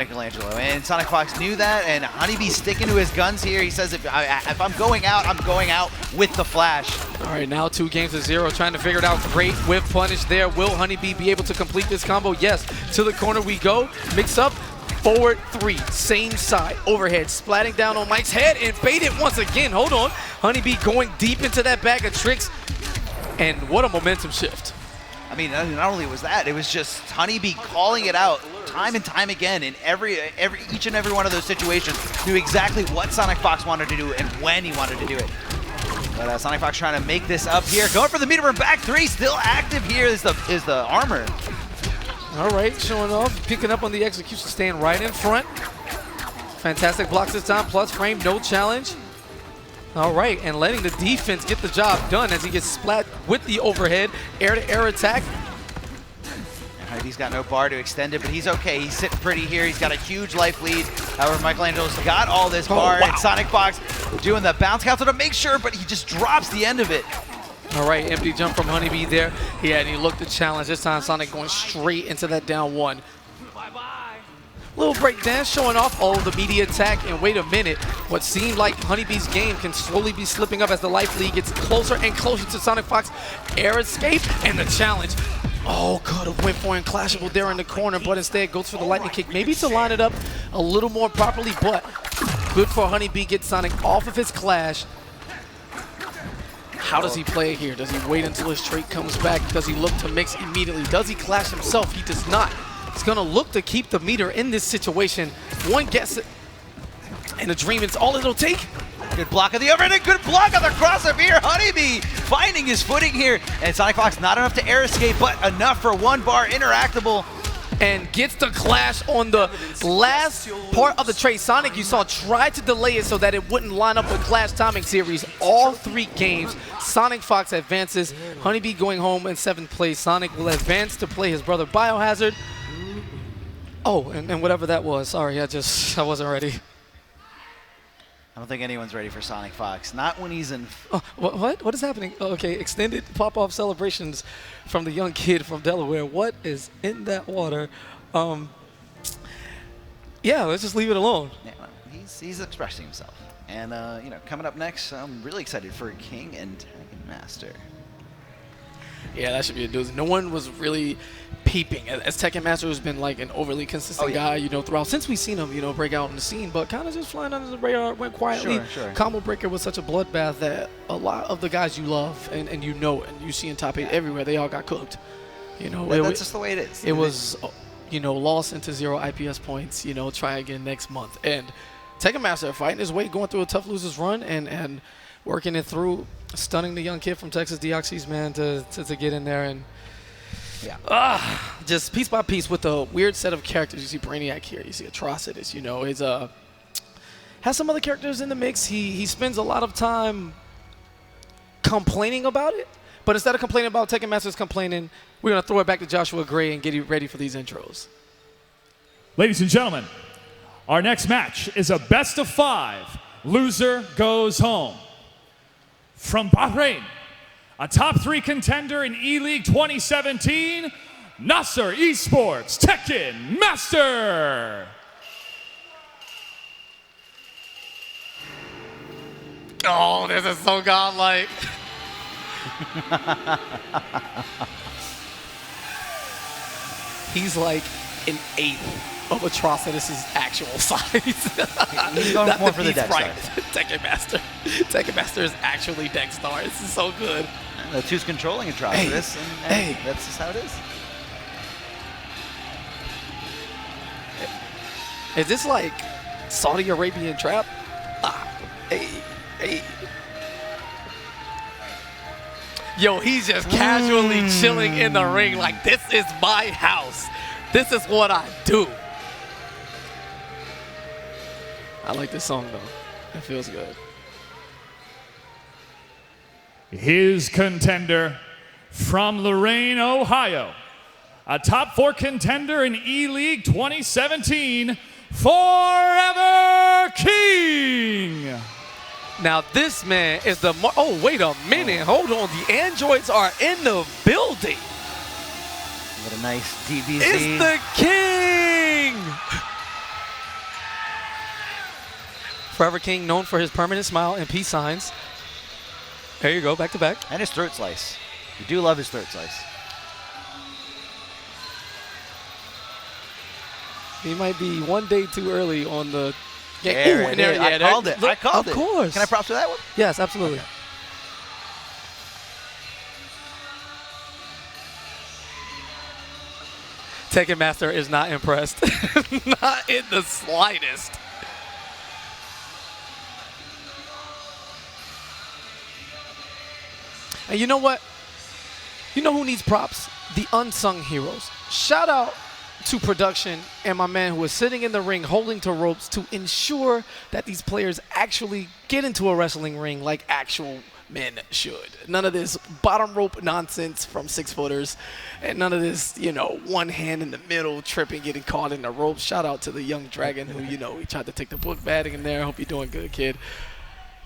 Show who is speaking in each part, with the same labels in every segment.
Speaker 1: Michelangelo, and Sonic Fox knew that, and Honeybee's sticking to his guns here. He says, if I'm going out, I'm going out with the flash.
Speaker 2: All right, now 2 games to 0, trying to figure it out. Great whip punish there. Will Honeybee be able to complete this combo? Yes. To the corner we go. Mix up. Forward 3, same side, overhead, splatting down on Mike's head and baited once again. Hold on. Honeybee going deep into that bag of tricks. And what a momentum shift.
Speaker 1: I mean, not only was that, it was just Honeybee calling it out time and time again in each and every one of those situations. Knew exactly what Sonic Fox wanted to do and when he wanted to do it. But Sonic Fox trying to make this up here. Going for the meter burn back 3, still active here is the armor.
Speaker 2: All right, showing off, picking up on the execution, staying right in front. Fantastic blocks this time, plus frame, no challenge. All right, and letting the defense get the job done as he gets splat with the overhead, air-to-air attack.
Speaker 1: He's got no bar to extend it, but he's okay. He's sitting pretty here. He's got a huge life lead. However, Michelangelo's got all this bar, and Sonic Fox doing the bounce cancel to make sure, but he just drops the end of it.
Speaker 2: All right, empty jump from Honeybee there. Yeah, and he looked to challenge. This time, Sonic going straight into that down 1. Little break dance showing off all the media attack, and wait a minute, what seemed like Honeybee's game can slowly be slipping up as the life lead gets closer and closer to Sonic Fox. Air escape and the challenge. Oh, could have went for Unclashable there in the corner, but instead goes for the lightning kick, maybe to line it up a little more properly, but good for Honeybee, get Sonic off of his clash. How does he play here? Does he wait until his trait comes back? Does he look to mix immediately? Does he clash himself? He does not. He's going to look to keep the meter in this situation. One gets it, and the dream is all it'll take.
Speaker 1: Good block of the overhead, and good block of the crossover here. Honeybee finding his footing here, and Sonic Fox not enough to air escape, but enough for 1 bar interactable.
Speaker 2: And gets the clash on the last part of the trade. Sonic, you saw, tried to delay it so that it wouldn't line up with Clash Timing Series. All 3 games, Sonic Fox advances. Honeybee going home in 7th place. Sonic will advance to play his brother Biohazard. Oh, and whatever that was. Sorry, I wasn't ready.
Speaker 1: I don't think anyone's ready for Sonic Fox. Not when he's in...
Speaker 2: Oh, what? What is happening? Oh, okay, extended pop-off celebrations from the young kid from Delaware. What is in that water? Yeah, let's just leave it alone.
Speaker 1: Yeah, he's expressing himself. And, you know, coming up next, I'm really excited for King and Tekken Master.
Speaker 2: Yeah, that should be a doozy. No one was really peeping. As Tekken Master has been like an overly consistent guy, you know, throughout since we've seen him, you know, break out in the scene, but kind of just flying under the radar, went quietly.
Speaker 1: Sure.
Speaker 2: Combo Breaker was such a bloodbath that a lot of the guys you love and you know and you see in top 8 everywhere, they all got cooked. You know,
Speaker 1: that's just the way it is.
Speaker 2: It was, you know, lost into 0 IPS points. You know, try again next month. And Tekken Master fighting his way, going through a tough losers run and working it through, stunning the young kid from Texas, Deoxys, man, to get in there and just piece by piece with a weird set of characters. You see Brainiac here, you see Atrocitus, you know, he's has some other characters in the mix. He spends a lot of time complaining about it, but instead of complaining about Tekken Master's complaining, we're gonna throw it back to Joshua Gray and get you ready for these intros.
Speaker 3: Ladies and gentlemen, our next match is a best of 5. Loser goes home. From Bahrain, a top 3 contender in E-League 2017, Nasser Esports Tekken Master.
Speaker 2: Oh, this is so godlike. He's like an 8th of Atrocitus' actual size.
Speaker 1: He's going more for the Dex Star.
Speaker 2: Tekken Master. Tekken Master is actually Dex Star. This is so good.
Speaker 1: That's who's controlling Atrocitus, and that's just how it is.
Speaker 2: Is this like Saudi Arabian trap? Hey. Yo, he's just casually chilling in the ring like, this is my house. This is what I do. I like this song, though. It feels good.
Speaker 3: His contender from Lorain, Ohio, a top 4 contender in E-League 2017, Forever King.
Speaker 2: Now this man is the, oh, wait a minute, hold on. The androids are in the building.
Speaker 1: What a nice DBZ.
Speaker 2: It's the king. Forever King, known for his permanent smile and peace signs. There you go, back to back.
Speaker 1: And his throat slice. We do love his throat slice.
Speaker 2: He might be one day too early on the game.
Speaker 1: There
Speaker 2: Ooh,
Speaker 1: it
Speaker 2: and there,
Speaker 1: is.
Speaker 2: yeah,
Speaker 1: I called it.
Speaker 2: look,
Speaker 1: I called it.
Speaker 2: Of course.
Speaker 1: Can I props for that one?
Speaker 2: Yes, absolutely.
Speaker 1: Okay.
Speaker 2: Tekken Master is not impressed. Not in the slightest. And you know what? You know who needs props? The unsung heroes. Shout out to production and my man who is sitting in the ring holding to ropes to ensure that these players actually get into a wrestling ring like actual men should. None of this bottom rope nonsense from 6-footers and none of this, you know, one hand in the middle tripping, getting caught in the ropes. Shout out to the young dragon who, you know, he tried to take the book batting in there. Hope you're doing good, kid.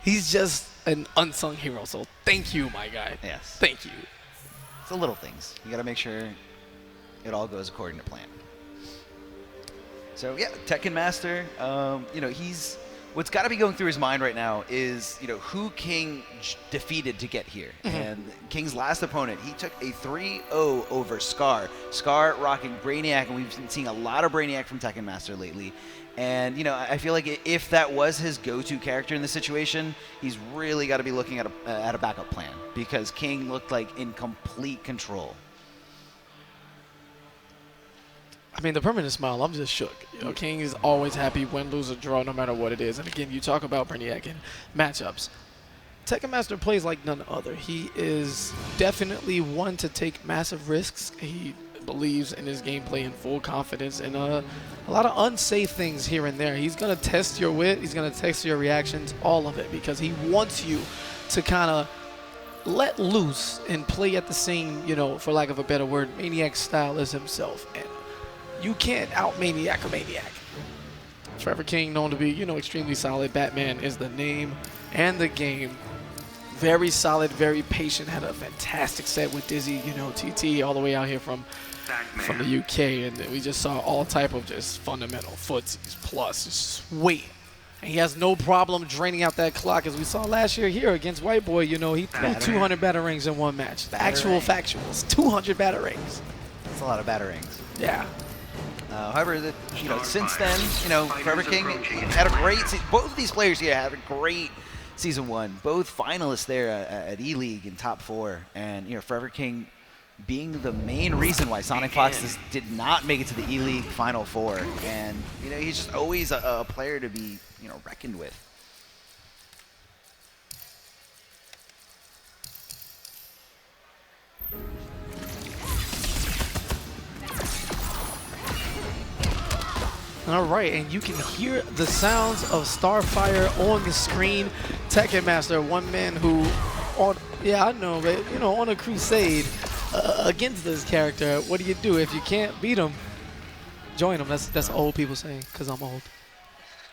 Speaker 2: He's just an unsung hero, so thank you, my guy.
Speaker 1: Yes.
Speaker 2: Thank you.
Speaker 1: It's the little things. You got to make sure it all goes according to plan. So yeah, Tekken Master. You know, what's got to be going through his mind right now is, you know, who King defeated to get here. And King's last opponent, he took a 3-0 over Scar. Scar rocking Brainiac, and we've been seeing a lot of Brainiac from Tekken Master lately. And, you know, I feel like if that was his go-to character in this situation, he's really got to be looking at a backup plan because King looked like in complete control.
Speaker 2: I mean, the permanent smile, I'm just shook. You know, King is always happy, win, lose, or draw, no matter what it is. And again, you talk about Brainiac and matchups. Tekken Master plays like none other. He is definitely one to take massive risks. He believes in his gameplay in full confidence and a lot of unsafe things here and there. He's going to test your wit. He's going to test your reactions, all of it, because he wants you to kind of let loose and play at the same, you know, for lack of a better word, Maniac style as himself. And you can't out-Maniac a Maniac. Forever King, known to be, you know, extremely solid. Batman is the name and the game. Very solid, very patient. Had a fantastic set with Dizzy, you know, TT, all the way out here from the UK. And we just saw all type of just fundamental footsies plus just weight. And he has no problem draining out that clock, as we saw last year here against White Boy. You know, he threw 200 batarangs in one match. The actual factuals, 200 batarangs.
Speaker 1: That's a lot of batarangs.
Speaker 2: Yeah.
Speaker 1: However, you know, since then, you know, Forever King had a great both of these players here had a great season one. Both finalists there at E-League in top 4. And, you know, Forever King being the main reason why Sonic Fox did not make it to the E-League Final 4. And, you know, he's just always a player to be, you know, reckoned with.
Speaker 2: All right, and you can hear the sounds of Starfire on the screen. Tekken Master, one man who, I know, but you know, on a crusade against this character. What do you do if you can't beat him? Join him. That's old people saying, because I'm old.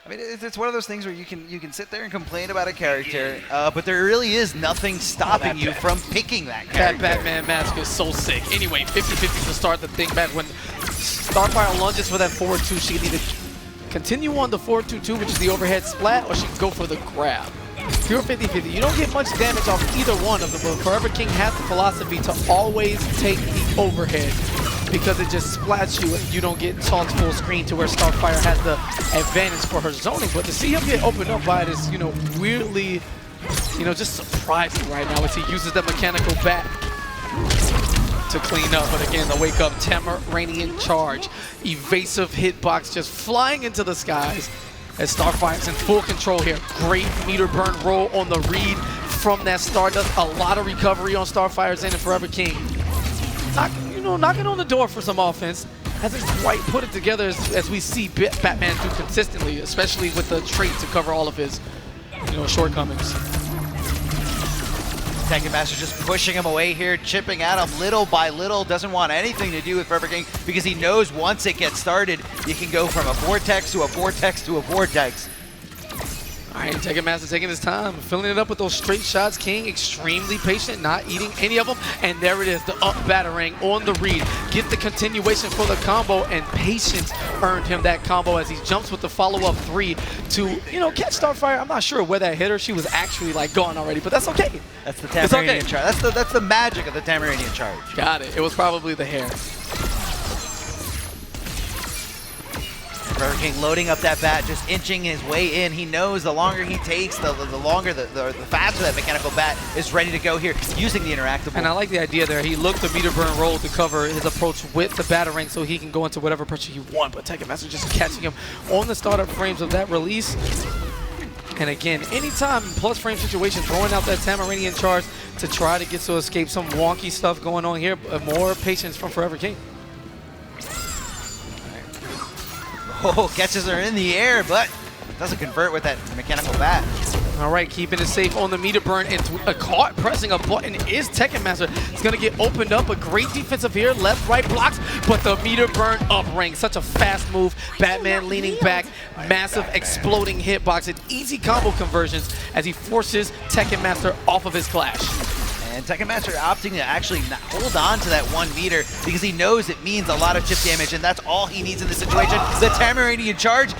Speaker 1: I mean, it's one of those things where you can sit there and complain about a character, but there really is nothing stopping you from picking that character.
Speaker 2: That Batman mask is so sick. Anyway, 50-50 to start the thing back. When Starfire lunges for that forward 2, she can either continue on the forward 2-2, which is the overhead splat, or she can go for the grab. Pure 50-50. You don't get much damage off either one of them, but Forever King has the philosophy to always take the overhead, because it just splats you and you don't get tossed full screen to where Starfire has the advantage for her zoning. But to see him get opened up by this, you know, weirdly, you know, just surprising right now as he uses the mechanical bat to clean up. But again, the wake up Tamaranian charge, evasive hitbox just flying into the skies as Starfire's in full control here. Great meter burn roll on the read from that Stardust. A lot of recovery on Starfire's end, and Forever King knocking on the door for some offense. Hasn't quite put it together as we see Batman do consistently, especially with the trait to cover all of his, you know, shortcomings.
Speaker 1: Tekken Master just pushing him away here, chipping at him little by little. Doesn't want anything to do with Forever King because he knows once it gets started, you can go from a vortex to a vortex to a vortex.
Speaker 2: All right, Tekken Master taking his time, filling it up with those straight shots. King extremely patient, not eating any of them. And there it is, the up battering on the read. Get the continuation for the combo, and patience earned him that combo as he jumps with the follow-up 3 to, catch Starfire. I'm not sure where that hit her. She was actually like gone already, but that's okay.
Speaker 1: That's the Tamarinian charge. That's the magic of the Tamarinian charge.
Speaker 2: Got it. It was probably the hair.
Speaker 1: Forever King loading up that bat, just inching his way in. He knows the longer he takes, the faster that mechanical bat is ready to go here, using the interactable.
Speaker 2: And I like the idea there. He looked the meter burn roll to cover his approach with the battering so he can go into whatever pressure he wants. But Tekken Master just catching him on the startup frames of that release. And again, anytime in plus frame situation, throwing out that Tamarinian charge to try to get to escape some wonky stuff going on here. More patience from Forever King.
Speaker 1: Oh, catches her in the air, but doesn't convert with that mechanical bat.
Speaker 2: All right, keeping it safe on the meter burn, and caught pressing a button is Tekken Master. It's going to get opened up. A great defensive here, left, right blocks, but the meter burn up ring. Such a fast move. Batman leaning back, massive exploding hitbox, and easy combo conversions as he forces Tekken Master off of his clash.
Speaker 1: And Tekken Master opting to actually hold on to that 1 meter because he knows it means a lot of chip damage, and that's all he needs in this situation. The Tamarinian charge.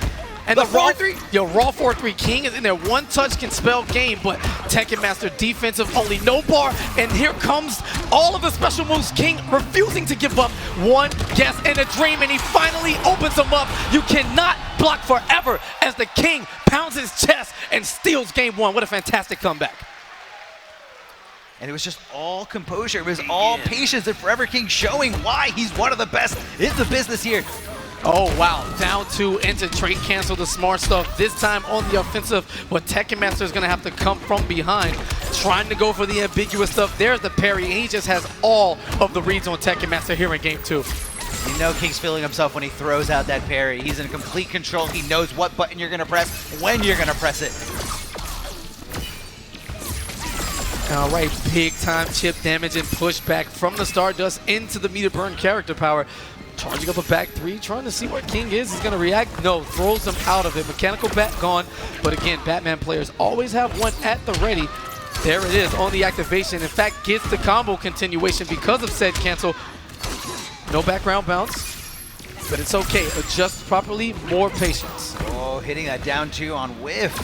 Speaker 2: And the raw 3, raw 4-3 King is in there. One touch can spell game, but Tekken Master defensive only, no bar. And here comes all of the special moves. King refusing to give up. One guess and a dream, and he finally opens them up. You cannot block forever as the King pounds his chest and steals game 1. What a fantastic comeback.
Speaker 1: And it was just all composure. It was all patience, and Forever King showing why he's one of the best in the business here.
Speaker 2: Oh, wow. Down 2 into trait cancel the smart stuff. This time on the offensive, but Tekken Master is going to have to come from behind, trying to go for the ambiguous stuff. There's the parry, and he just has all of the reads on Tekken Master here in game 2.
Speaker 1: You know King's feeling himself when he throws out that parry. He's in complete control. He knows what button you're going to press, when you're going to press it.
Speaker 2: All right, big time chip damage and pushback from the Stardust into the meter burn character power. Charging up a back 3, trying to see what King is. He's going to react. No, throws him out of it. Mechanical bat gone. But again, Batman players always have one at the ready. There it is on the activation. In fact, gets the combo continuation because of said cancel. No background bounce, but it's okay. Adjust properly, more patience.
Speaker 1: Oh, hitting that down 2 on whiff.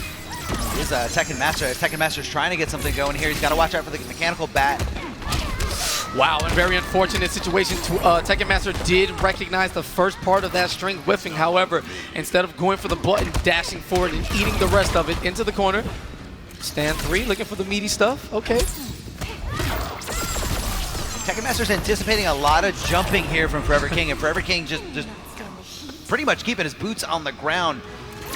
Speaker 1: Is Tekken Master. Tekken Master's trying to get something going here. He's got to watch out for the mechanical bat.
Speaker 2: Wow, and very unfortunate situation. Tekken Master did recognize the first part of that string whiffing. However, instead of going for the button, dashing forward and eating the rest of it into the corner. Stand 3, looking for the meaty stuff. Okay.
Speaker 1: Tekken Master's anticipating a lot of jumping here from Forever King, and Forever King just pretty much keeping his boots on the ground,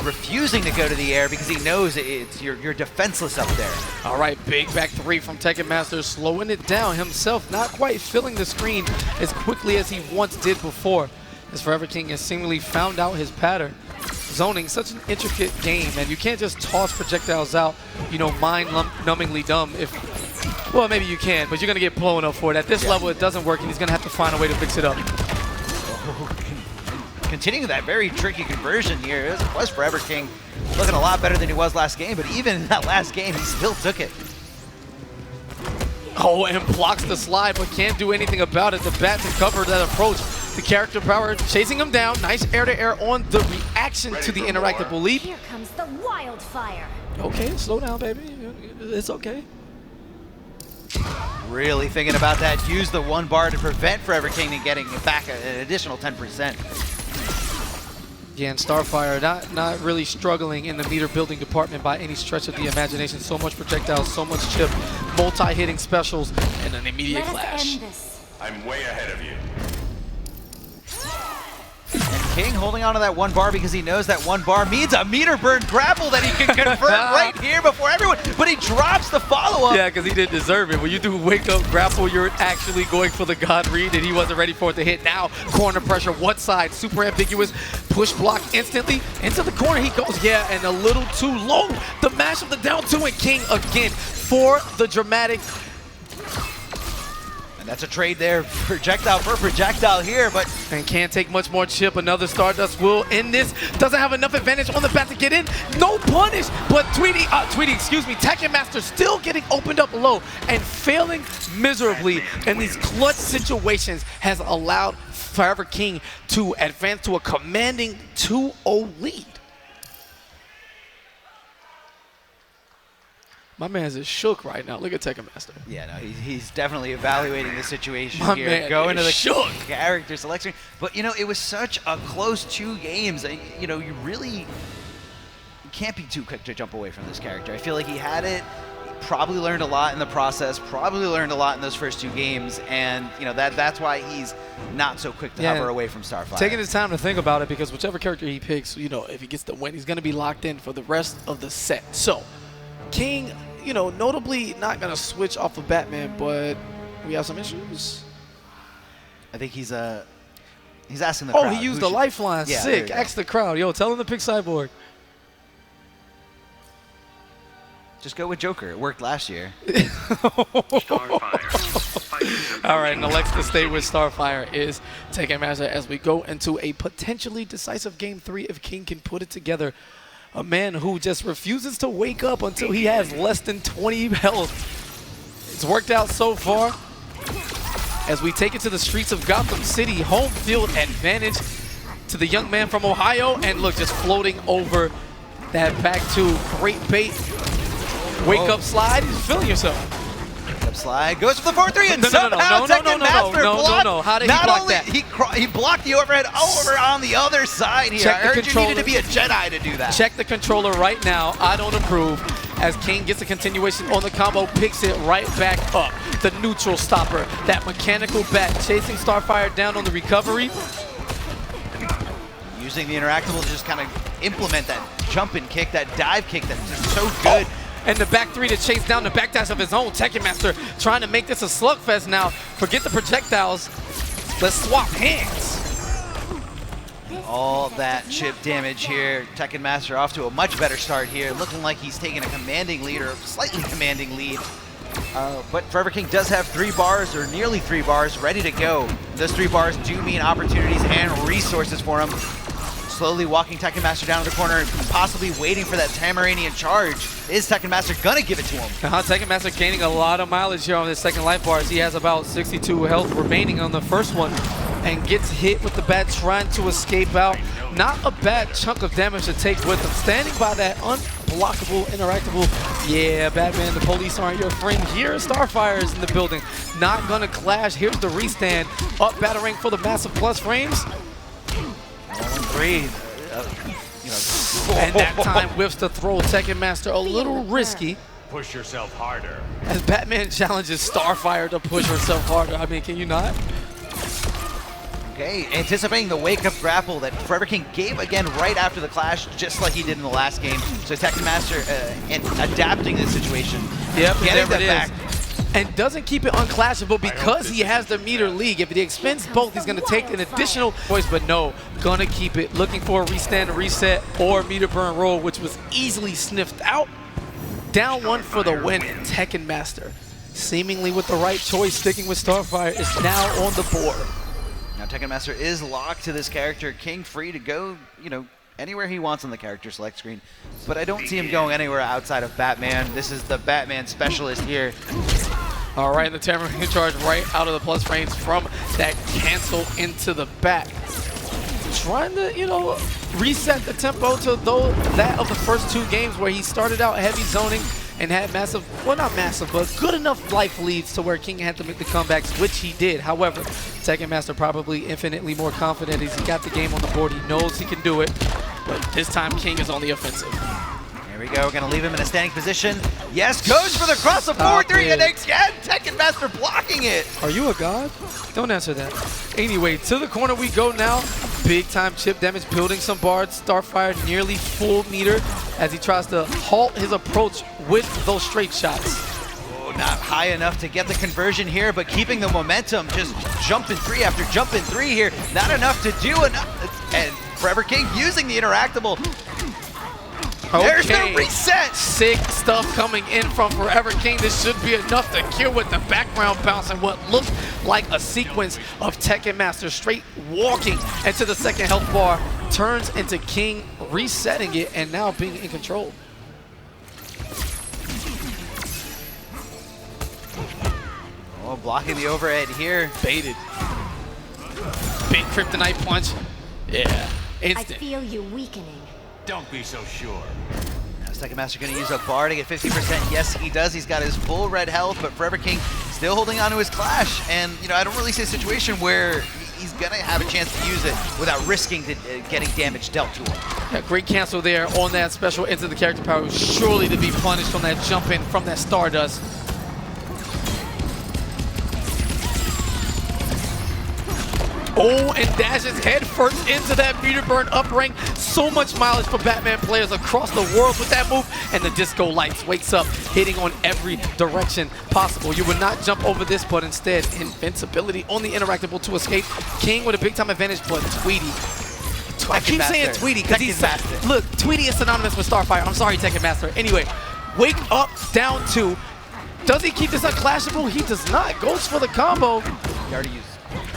Speaker 1: refusing to go to the air because he knows you're defenseless up there.
Speaker 2: All right, big back 3 from Tekken Master, slowing it down himself, not quite filling the screen as quickly as he once did before. As Forever King has seemingly found out his pattern. Zoning, such an intricate game, and you can't just toss projectiles out, mind-numbingly dumb. Well, maybe you can, but you're going to get blown up for it. At this level, it doesn't work, and he's going to have to find a way to fix it up.
Speaker 1: Continuing that very tricky conversion here. It was Forever King looking a lot better than he was last game, but even in that last game, he still took it.
Speaker 2: Oh, and blocks the slide, but can't do anything about it. The bat to cover that approach. The character power chasing him down. Nice air-to-air on the reaction to the interactable leap.
Speaker 4: Here comes the wildfire.
Speaker 2: Okay, slow down, baby. It's okay.
Speaker 1: Really thinking about that. Use the 1 bar to prevent Forever King and getting back an additional 10%.
Speaker 2: Again, Starfire not really struggling in the meter building department by any stretch of the imagination. So much projectiles, so much chip, multi-hitting specials, and an immediate clash.
Speaker 5: I'm way ahead of you.
Speaker 1: And King holding on to that 1 bar because he knows that 1 bar means a meter burn grapple that he can convert right here before everyone, but he drops the follow-up.
Speaker 2: Yeah, because he didn't deserve it. When you do wake-up grapple, you're actually going for the God read, and he wasn't ready for it to hit. Now, corner pressure, what side? Super ambiguous, push block instantly. Into the corner he goes, yeah, and a little too low. The mash of the down 2, and King again for the dramatic.
Speaker 1: And that's a trade there, projectile for projectile here, but
Speaker 2: And can't take much more chip. Another Stardust will end this. Doesn't have enough advantage on the bat to get in. No punish, but Tweety, Tekken Master still getting opened up low and failing miserably in these clutch situations has allowed Forever King to advance to a commanding 2-0 lead. My man's is shook right now. Look at Tekken Master.
Speaker 1: yeah, no, he's definitely evaluating the situation
Speaker 2: My
Speaker 1: here.
Speaker 2: man
Speaker 1: Going to
Speaker 2: is
Speaker 1: the
Speaker 2: shook.
Speaker 1: character selection. But, you know, it was such a close 2 games. You know, you really can't be too quick to jump away from this character. I feel like he had it. He probably learned a lot in the process, probably learned a lot in those first 2 games. And, you know, that's why he's not so quick to hover away from Starfire.
Speaker 2: Taking his time to think about it, because whichever character he picks, you know, if he gets the win, he's going to be locked in for the rest of the set. So, King, you know, notably not going to switch off of Batman, but we have some issues.
Speaker 1: I think he's asking the
Speaker 2: Oh,
Speaker 1: crowd.
Speaker 2: he used
Speaker 1: who
Speaker 2: the
Speaker 1: should-
Speaker 2: lifeline.
Speaker 1: Yeah, there
Speaker 2: Sick.
Speaker 1: you go.
Speaker 2: Ask the crowd. Yo, tell him to pick Cyborg.
Speaker 1: Just go with Joker. It worked last year.
Speaker 2: All right, and the next to stay with Starfire is Tekken Master as we go into a potentially decisive Game 3 if King can put it together. A man who just refuses to wake up until he has less than 20 health. It's worked out so far. As we take it to the streets of Gotham City, home field advantage to the young man from Ohio. And look, just floating over that back two. Great bait. Wake up slide. He's feeling yourself.
Speaker 1: Up slide, goes for the 4-3, and
Speaker 2: No, no, no,
Speaker 1: somehow
Speaker 2: no, no,
Speaker 1: Tekken
Speaker 2: no, no,
Speaker 1: Master
Speaker 2: no, no,
Speaker 1: blocked.
Speaker 2: no. How did he
Speaker 1: Not
Speaker 2: block
Speaker 1: only
Speaker 2: that?
Speaker 1: he blocked the overhead over on the other side here.
Speaker 2: Check
Speaker 1: I
Speaker 2: the
Speaker 1: heard you
Speaker 2: controller.
Speaker 1: needed to be a Jedi to do that.
Speaker 2: Check the controller right now. I don't approve. As King gets a continuation on the combo, picks it right back up. The neutral stopper, that mechanical bat chasing Starfire down on the recovery.
Speaker 1: Using the interactable to just kind of implement that jump and kick, that dive kick that's just so good.
Speaker 2: And the back three to chase down the backdash of his own. Tekken Master trying to make this a slugfest now. Forget the projectiles. Let's swap hands.
Speaker 1: All that chip damage here. Tekken Master off to a much better start here. Looking like he's taking a commanding lead, or a slightly commanding lead. But Forever King does have 3 bars, or nearly 3 bars, ready to go. Those 3 bars do mean opportunities and resources for him. Slowly walking Tekken Master down to the corner, possibly waiting for that Tamaranian charge. Is Tekken Master gonna give it to him?
Speaker 2: Now Tekken Master gaining a lot of mileage here on his second life bar as he has about 62 health remaining on the first one and gets hit with the bat trying to escape out. Not a bad chunk of damage to take with him. Standing by that unblockable, interactable. Yeah, Batman, the police aren't your friend here. Starfire is in the building. Not gonna clash. Here's the restand. Up battering for the massive plus frames.
Speaker 1: 1-3.
Speaker 2: And that time whiffs the throw. Tekken Master a little risky
Speaker 5: Push yourself harder.
Speaker 2: as Batman challenges Starfire to push herself harder. I mean, can you not?
Speaker 1: Okay, anticipating the wake-up grapple that Forever King gave again right after the clash, just like he did in the last game. So Tekken Master and adapting this situation.
Speaker 2: Yep,
Speaker 1: Getting
Speaker 2: there it
Speaker 1: that
Speaker 2: is.
Speaker 1: back.
Speaker 2: And doesn't keep it unclashable because he has the meter league. If he expends both, he's going to take an additional voice, but no, going to keep it. Looking for a restand, a reset, or meter burn roll, which was easily sniffed out. Down 1 for the win, and Tekken Master, seemingly with the right choice, sticking with Starfire, is now on the board.
Speaker 1: Now Tekken Master is locked to this character. King free to go, you know, anywhere he wants on the character select screen. But I don't see him going anywhere outside of Batman. This is the Batman specialist here.
Speaker 2: All right, the Tamaranian charge right out of the plus frames from that cancel into the back. Trying to, you know, reset the tempo to that of the first 2 games where he started out heavy zoning and had massive, well not massive, but good enough life leads to where King had to make the comebacks, which he did. However, Tekken Master probably infinitely more confident as he got the game on the board. He knows he can do it, but this time King is on the offensive.
Speaker 1: Here we go, we're gonna leave him in a standing position. Yes, goes for the cross of
Speaker 2: Stop
Speaker 1: 4-3, and
Speaker 2: it.
Speaker 1: again, Tekken Master blocking it.
Speaker 2: Are you a god? Don't answer that. Anyway, to the corner we go now. Big time chip damage, building some bars. Starfire nearly full meter as he tries to halt his approach with those straight shots.
Speaker 1: Oh, not high enough to get the conversion here, but keeping the momentum, just jumping 3 after jumping 3 here. Not enough to do enough. And Forever King using the interactable. There's the
Speaker 2: Okay.
Speaker 1: reset.
Speaker 2: Sick stuff coming in from Forever King. This should be enough to kill with the background bounce and what looked like a sequence of Tekken Master straight walking into the second health bar. Turns into King, resetting it, and now being in control.
Speaker 1: Oh, blocking the overhead here.
Speaker 2: Baited. Big kryptonite punch. Yeah,
Speaker 4: I
Speaker 2: instant.
Speaker 4: feel you weakening.
Speaker 5: Don't be so sure.
Speaker 1: Now Second Master going to use a bar to get 50%. Yes, he does. He's got his full red health, but Forever King still holding on to his Clash. And, you know, I don't really see a situation where he's going to have a chance to use it without risking getting damage dealt to him.
Speaker 2: Yeah, great cancel there on that special into the character power. Surely to be punished on that jump in from that Stardust. Oh, and dashes head first into that meter burn up rank. So much mileage for Batman players across the world with that move. And the Disco Lights wakes up, hitting on every direction possible. You would not jump over this, but instead, invincibility on the interactable to escape. King with a big time advantage, but Tweedy. I keep saying Tweedy because he's look, Tweedy is synonymous with Starfire. I'm sorry, Tekken Master. Anyway, wake up, down 2. Does he keep this unclashable? He does not. Goes for the combo.
Speaker 1: He already used.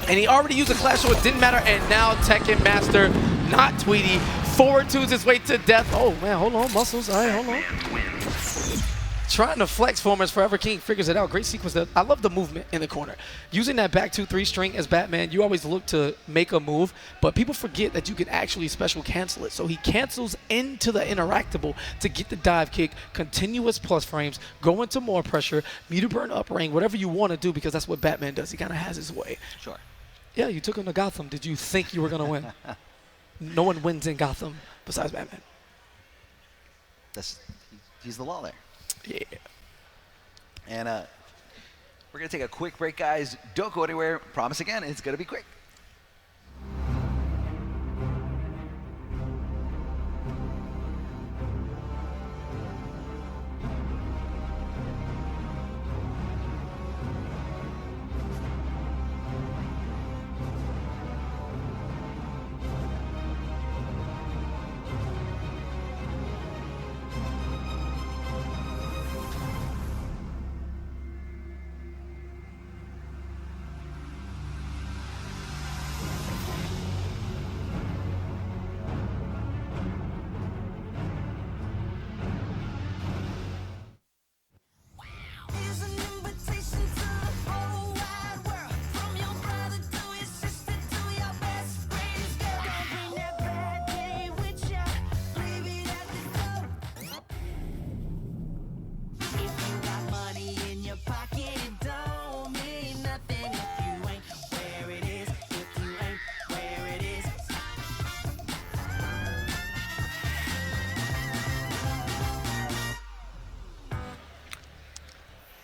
Speaker 2: And he already used a Clash, so it didn't matter. And now Tekken Master, not Tweedy, forward twos his way to death. Oh man, hold on, muscles. All right, hold on. Trying to flex for him as Forever King figures it out. Great sequence there. I love the movement in the corner. Using that back 2-3 string as Batman, you always look to make a move, but people forget that you can actually special cancel it. So he cancels into the interactable to get the dive kick, continuous plus frames, go into more pressure, meter burn up range, whatever you want to do, because that's what Batman does. He kind of has his way.
Speaker 1: Sure.
Speaker 2: Yeah, you took him to Gotham. Did you think you were going to win? No one wins in Gotham besides Batman.
Speaker 1: He's the law there.
Speaker 2: Yeah.
Speaker 1: And we're going to take a quick break, guys. Don't go anywhere. Promise again, it's going to be quick.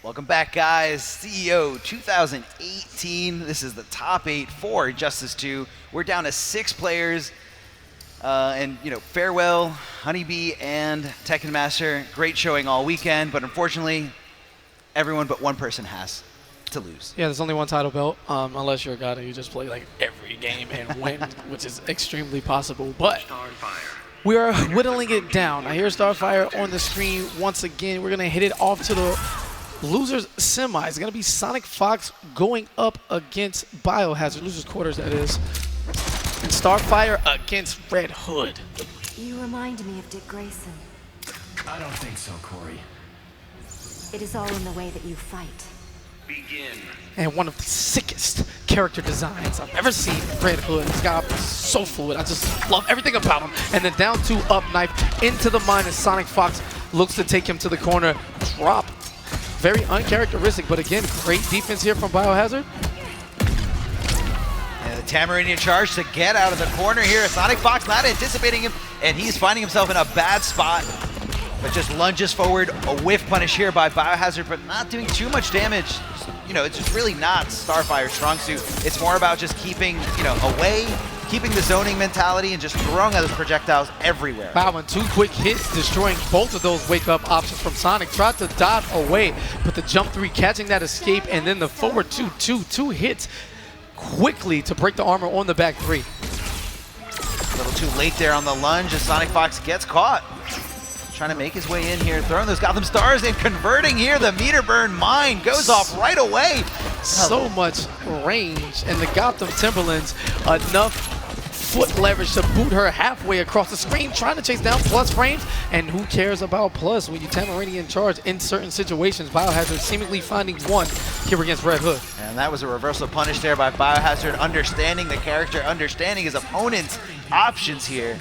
Speaker 1: Welcome back, guys. CEO 2018. This is the top 8 for Justice 2. We're down to 6 players. And, you know, farewell, Honeybee and Tekken Master. Great showing all weekend, but unfortunately, everyone but one person has to lose.
Speaker 2: Yeah, there's only one title belt, unless you're a guy who just play like every game and win, which is extremely possible. But we are whittling it down. I hear Starfire on the screen once again. We're going to hit it off to the losers semi. It's going to be Sonic Fox going up against Biohazard. Losers quarters, that is. And Starfire against Red Hood.
Speaker 4: You remind me of Dick Grayson.
Speaker 5: I don't think so, Corey.
Speaker 4: It is all in the way that you fight.
Speaker 5: Begin.
Speaker 2: And one of the sickest character designs I've ever seen in Red Hood. This guy is so fluid. I just love everything about him. And then down 2 up knife into the mine as Sonic Fox looks to take him to the corner. Drop. Very uncharacteristic, but again, great defense here from Biohazard.
Speaker 1: And the Tamarinian charge to get out of the corner here. Sonic Fox not anticipating him, and he's finding himself in a bad spot, but just lunges forward. A whiff punish here by Biohazard, but not doing too much damage. You know, it's just really not Starfire's strong suit. It's more about just keeping, you know, away, keeping the zoning mentality, and just throwing those projectiles everywhere.
Speaker 2: Wow, and 2 quick hits, destroying both of those wake-up options from Sonic. Tried to dodge away, but the jump 3 catching that escape, and then the forward 2 hits quickly to break the armor on the back 3.
Speaker 1: A little too late there on the lunge as Sonic Fox gets caught. trying to make his way in here, throwing those Gotham Stars and converting here. The meter burn mine goes off right away.
Speaker 2: So much range, and the Gotham Timberlands enough foot leverage to boot her halfway across the screen, trying to chase down Plus frames. And who cares about Plus when you Tamarinian charge in certain situations? Biohazard seemingly finding one here against Red Hood.
Speaker 1: And that was a reversal punish there by Biohazard, understanding the character, understanding his opponent's options here.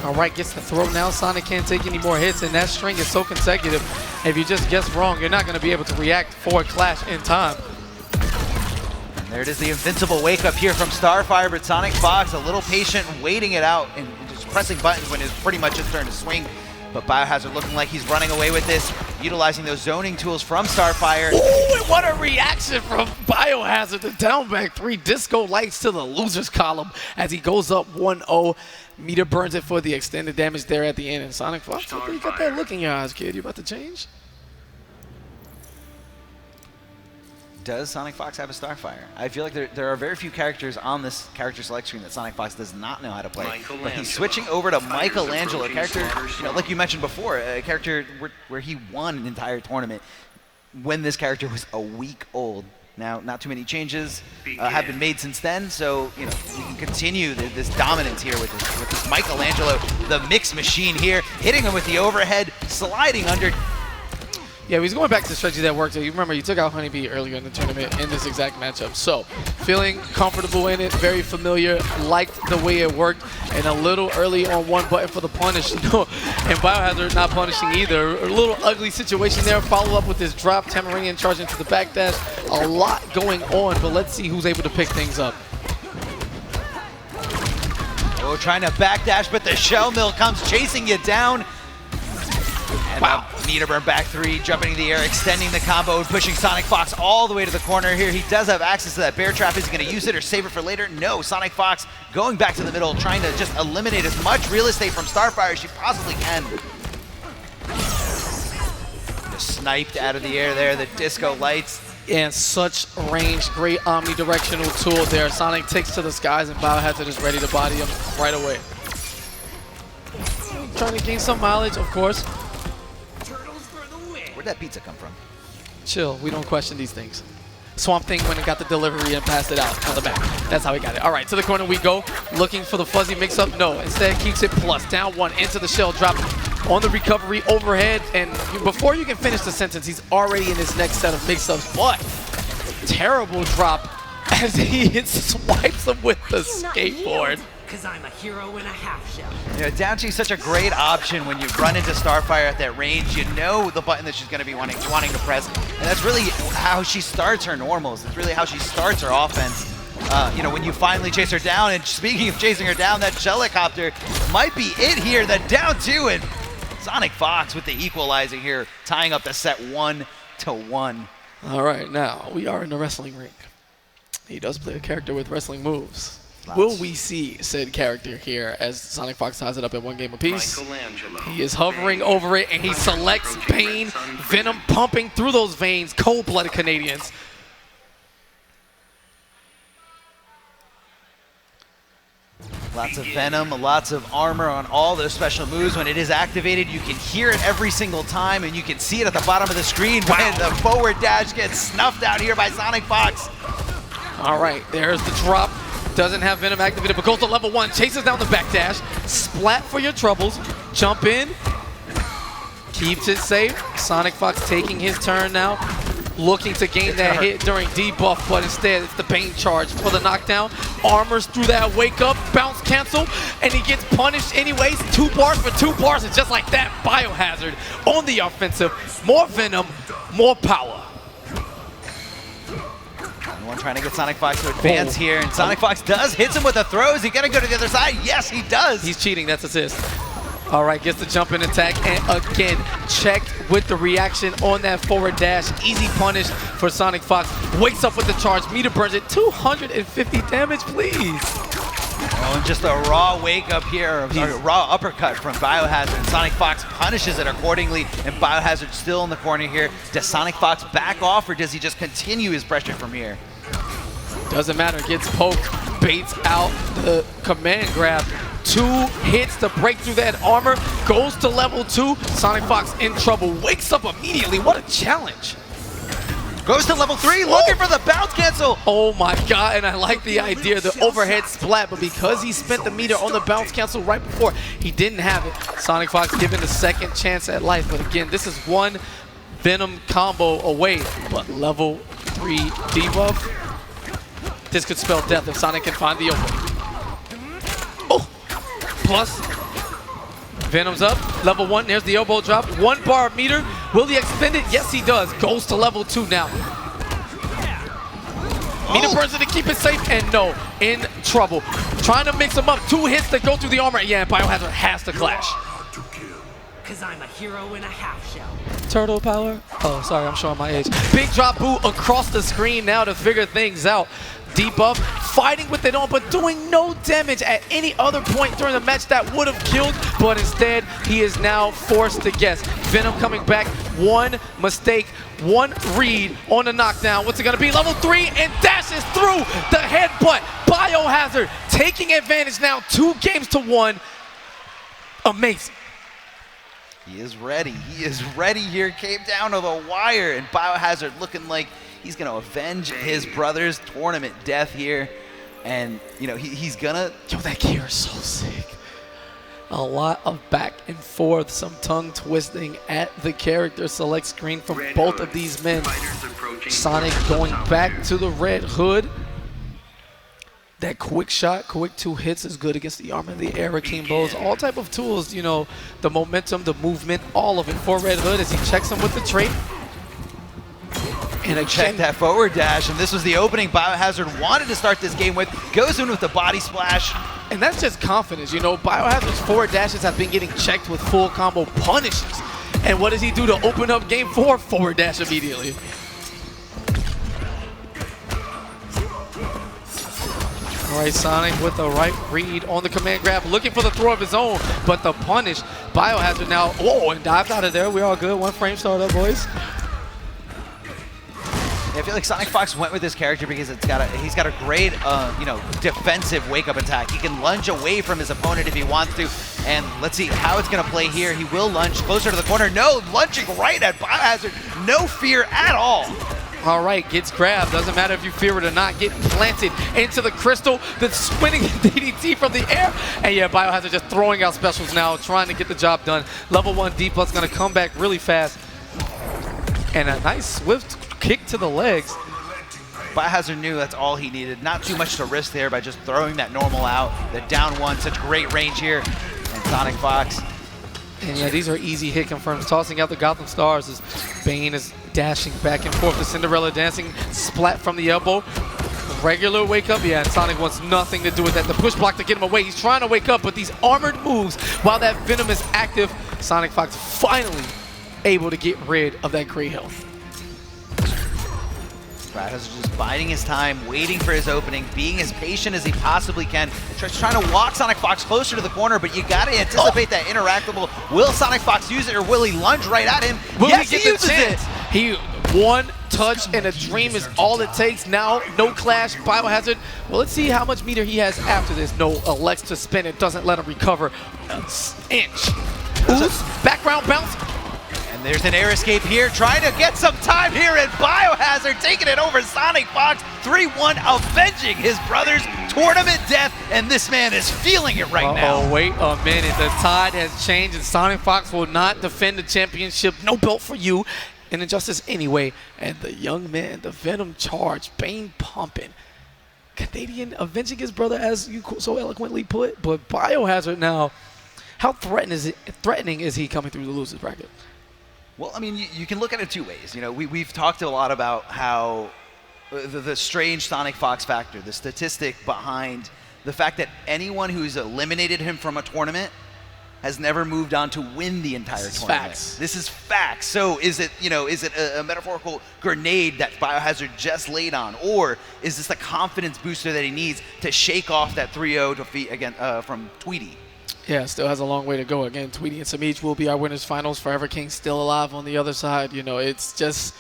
Speaker 2: All right, gets the throw now. Sonic can't take any more hits, and that string is so consecutive. If you just guess wrong, you're not going to be able to react for a clash in time.
Speaker 1: There it is, the invincible wake up here from Starfire, but Sonic Fox a little patient, waiting it out and just pressing buttons when it's pretty much his turn to swing. But Biohazard looking like he's running away with this, utilizing those zoning tools from Starfire.
Speaker 2: Ooh, and what a reaction from Biohazard. The down back 3 disco lights to the losers column as he goes up 1-0. Meter burns it for the extended damage there at the end. And Sonic Fox, you got that look in your eyes, kid. You about to change?
Speaker 1: Does Sonic Fox have a Starfire? I feel like there are very few characters on this character select screen that Sonic Fox does not know how to play. But he's switching over to Michelangelo, a character, like you mentioned before, a character where he won an entire tournament when this character was a week old. Now, not too many changes have been made since then, so you can continue this dominance here with this Michelangelo, the mix machine here, hitting him with the overhead, sliding under.
Speaker 2: Yeah, he's going back to the strategy that worked. You remember, you took out Honeybee earlier in the tournament in this exact matchup. So, feeling comfortable in it, very familiar, liked the way it worked, and a little early on one button for the punish. And Biohazard not punishing either. A little ugly situation there. Follow up with this drop, Tamarinian charge into the backdash. A lot going on, but let's see who's able to pick things up.
Speaker 1: Oh, trying to backdash, but the Shell Mill comes chasing you down. And
Speaker 2: wow.
Speaker 1: Meter burn back 3, jumping into the air, extending the combo and pushing Sonic Fox all the way to the corner here. He does have access to that bear trap. Is he going to use it or save it for later? No, Sonic Fox going back to the middle, trying to just eliminate as much real estate from Starfire as she possibly can. Just sniped out of the air there, the disco lights.
Speaker 2: And such range, great omnidirectional tool there. Sonic takes to the skies and Biohazard is ready to body him right away. Trying to gain some mileage, of course.
Speaker 1: Where'd that pizza come from?
Speaker 2: Chill, we don't question these things. Swamp Thing went and got the delivery and passed it out on the back. That's how he got it. All right, to the corner we go. Looking for the fuzzy mix-up. No, instead keeps it Plus. Down 1 into the shell drop on the recovery overhead. And before you can finish the sentence, he's already in his next set of mix-ups. But terrible drop as he swipes him with the skateboard.
Speaker 6: Because I'm a hero and a half shell.
Speaker 1: You know, down G's such a great option when you run into Starfire at that range. You know the button that she's going to be wanting to press, and that's really how she starts her normals. It's really how she starts her offense. You know, when you finally chase her down, and speaking of chasing her down, that Shellicopter might be it here. The down 2, and Sonic Fox with the equalizer here, tying up the set 1-1.
Speaker 2: All right, now we are in the wrestling ring. He does play a character with wrestling moves.
Speaker 1: Lots.
Speaker 2: Will we see said character here as Sonic Fox ties it up at 1 game apiece? He is hovering over it, and he selects Bane. Venom pumping through those veins. Cold-blooded Canadians.
Speaker 1: Lots of Venom, lots of armor on all those special moves. When it is activated, you can hear it every single time, and you can see it at the bottom of the screen when the forward dash gets snuffed out here by Sonic Fox.
Speaker 2: All right, there's the drop. Doesn't have Venom activated, but goes to level 1. Chases down the backdash. Splat for your troubles. Jump in. Keeps it safe. Sonic Fox taking his turn now. Looking to gain that hit during debuff, but instead it's the Bane charge for the knockdown. Armors through that wake up. Bounce cancel. And he gets punished anyways. 2 bars for 2 bars. And just like that, Biohazard on the offensive. More Venom, more power.
Speaker 1: One trying to get Sonic Fox to advance here, and Sonic Fox hits him with the throw. Is he gonna go to the other side? Yes, he does.
Speaker 2: He's cheating, that's assist. All right, gets the jump in attack, and again, checked with the reaction on that forward dash. Easy punish for Sonic Fox. Wakes up with the charge, meter burns it, 250 damage, please.
Speaker 1: Oh, and just a raw wake up here, a raw uppercut from Biohazard. Sonic Fox punishes it accordingly, and Biohazard still in the corner here. Does Sonic Fox back off, or does he just continue his pressure from here?
Speaker 2: Doesn't matter, gets poked. baits out the command grab. 2 hits to break through that armor, goes to level 2. Sonic Fox in trouble, wakes up immediately. What a challenge.
Speaker 1: Goes to level 3, looking for the bounce cancel.
Speaker 2: Oh my god, and I like the idea, the overhead splat, but because he spent the meter on the bounce cancel right before, he didn't have it. Sonic Fox given the second chance at life, but again, this is one Venom combo away, but level 3 debuff. This could spell death if Sonic can find the opening. Oh, plus Venom's up, level 1, there's the elbow drop, 1 bar of meter. Will he extend it? Yes, he does. Goes to level 2 now. Meter burns it to keep it safe, and no, in trouble. Trying to mix him up, 2 hits that go through the armor. Yeah, Biohazard has to clash.
Speaker 6: Cause I'm a hero in a half shell.
Speaker 2: Turtle power? Oh, sorry, I'm showing my age. Big drop boot across the screen now to figure things out. Debuff, fighting with it on, but doing no damage at any other point during the match that would have killed, but instead, he is now forced to guess. Venom coming back, 1 mistake, 1 read on the knockdown. What's it gonna be? Level 3 and dashes through the headbutt. Biohazard taking advantage now, 2 games to 1. Amazing.
Speaker 1: He is ready. He is ready here. Came down to the wire, and Biohazard looking like he's going to avenge his brother's tournament death here. And, you know, he's going to...
Speaker 2: Yo, that gear is so sick. A lot of back and forth, some tongue twisting at the character select screen from both of these men. Sonic going back to the Red Hood. That quick shot, quick 2 hits is good against the armor, the air bows, all type of tools, you know, the momentum, the movement, all of it for Red Hood as he checks him with the trait. And
Speaker 1: check that forward dash, and this was the opening Biohazard wanted to start this game with. Goes in with the body splash.
Speaker 2: And that's just confidence, you know. Biohazard's forward dashes have been getting checked with full combo punishes. And what does he do to open up game 4? Forward dash immediately. All right, Sonic with the right read on the command grab, looking for the throw of his own, but the punish. Biohazard now, and dives out of there. We're all good. 1 frame startup, boys.
Speaker 1: Yeah, I feel like Sonic Fox went with this character because he's got a great, you know, defensive wake-up attack. He can lunge away from his opponent if he wants to, and let's see how it's going to play here. He will lunge closer to the corner. No, lunging right at Biohazard. No fear at all.
Speaker 2: All right, gets grabbed. Doesn't matter if you fear it or not. Getting planted into the crystal. The spinning DDT from the air. And yeah, Biohazard just throwing out specials now, trying to get the job done. Level 1 D plus going to come back really fast. And a nice swift kick to the legs.
Speaker 1: Biohazard knew that's all he needed. Not too much to risk there by just throwing that normal out. The down 1, such great range here. And Sonic Fox.
Speaker 2: And yeah, these are easy hit confirms. Tossing out the Gotham Stars as Bane is dashing back and forth. The Cinderella dancing splat from the elbow. Regular wake up. Yeah, and Sonic wants nothing to do with that. The push block to get him away. He's trying to wake up, but these armored moves, while that Venom is active, Sonic Fox finally able to get rid of that gray health.
Speaker 1: Biohazard just biding his time, waiting for his opening, being as patient as he possibly can. Just trying to walk Sonic Fox closer to the corner, but you got to anticipate that interactable. Will Sonic Fox use it, or will he lunge right at him?
Speaker 2: Will
Speaker 1: yes,
Speaker 2: he
Speaker 1: uses it.
Speaker 2: He 1 touch and a dream is all it takes. Now, no clash, Biohazard. Well, let's see how much meter he has after this. No, elects to spin it, doesn't let him recover. Inch. Oops, background bounce.
Speaker 1: And there's an air escape here, trying to get some time here, and Biohazard taking it over Sonic Fox. 3-1, avenging his brother's tournament death, and this man is feeling it right now.
Speaker 2: Oh, wait a minute. The tide has changed, and Sonic Fox will not defend the championship. No belt for you. And Injustice anyway. And the young man, the Venom charge, Bane pumping. Canadian avenging his brother, as you so eloquently put. But Biohazard now, how threatening is he coming through the losers bracket?
Speaker 1: Well, I mean, you can look at it 2 ways. You know, we've talked a lot about how the strange Sonic Fox factor, the statistic behind the fact that anyone who's eliminated him from a tournament has never moved on to win the entire tournament.
Speaker 2: Facts.
Speaker 1: This is facts. So is it, you know, is it a metaphorical grenade that Biohazard just laid on, or is this the confidence booster that he needs to shake off that 3-0 defeat again from Tweety?
Speaker 2: Yeah, still has a long way to go. Again, Tweety and Samij will be our winners finals. Forever King still alive on the other side. You know, it's just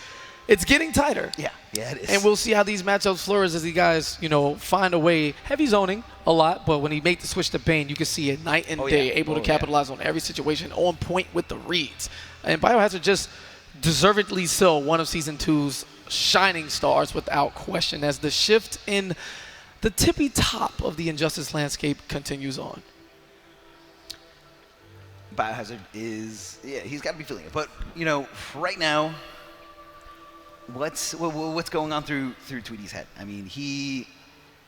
Speaker 2: it's getting tighter.
Speaker 1: Yeah, it is.
Speaker 2: And we'll see how these matchups flourish as these guys, find a way. Heavy zoning a lot, but when he made the switch to Bane, you can see it night and day, able to capitalize on every situation, on point with the reads. And Biohazard just deservedly so one of Season 2's shining stars without question as the shift in the tippy top of the Injustice landscape continues on.
Speaker 1: Biohazard is, he's got to be feeling it. But, right now, what's going on through Tweety's head? I mean,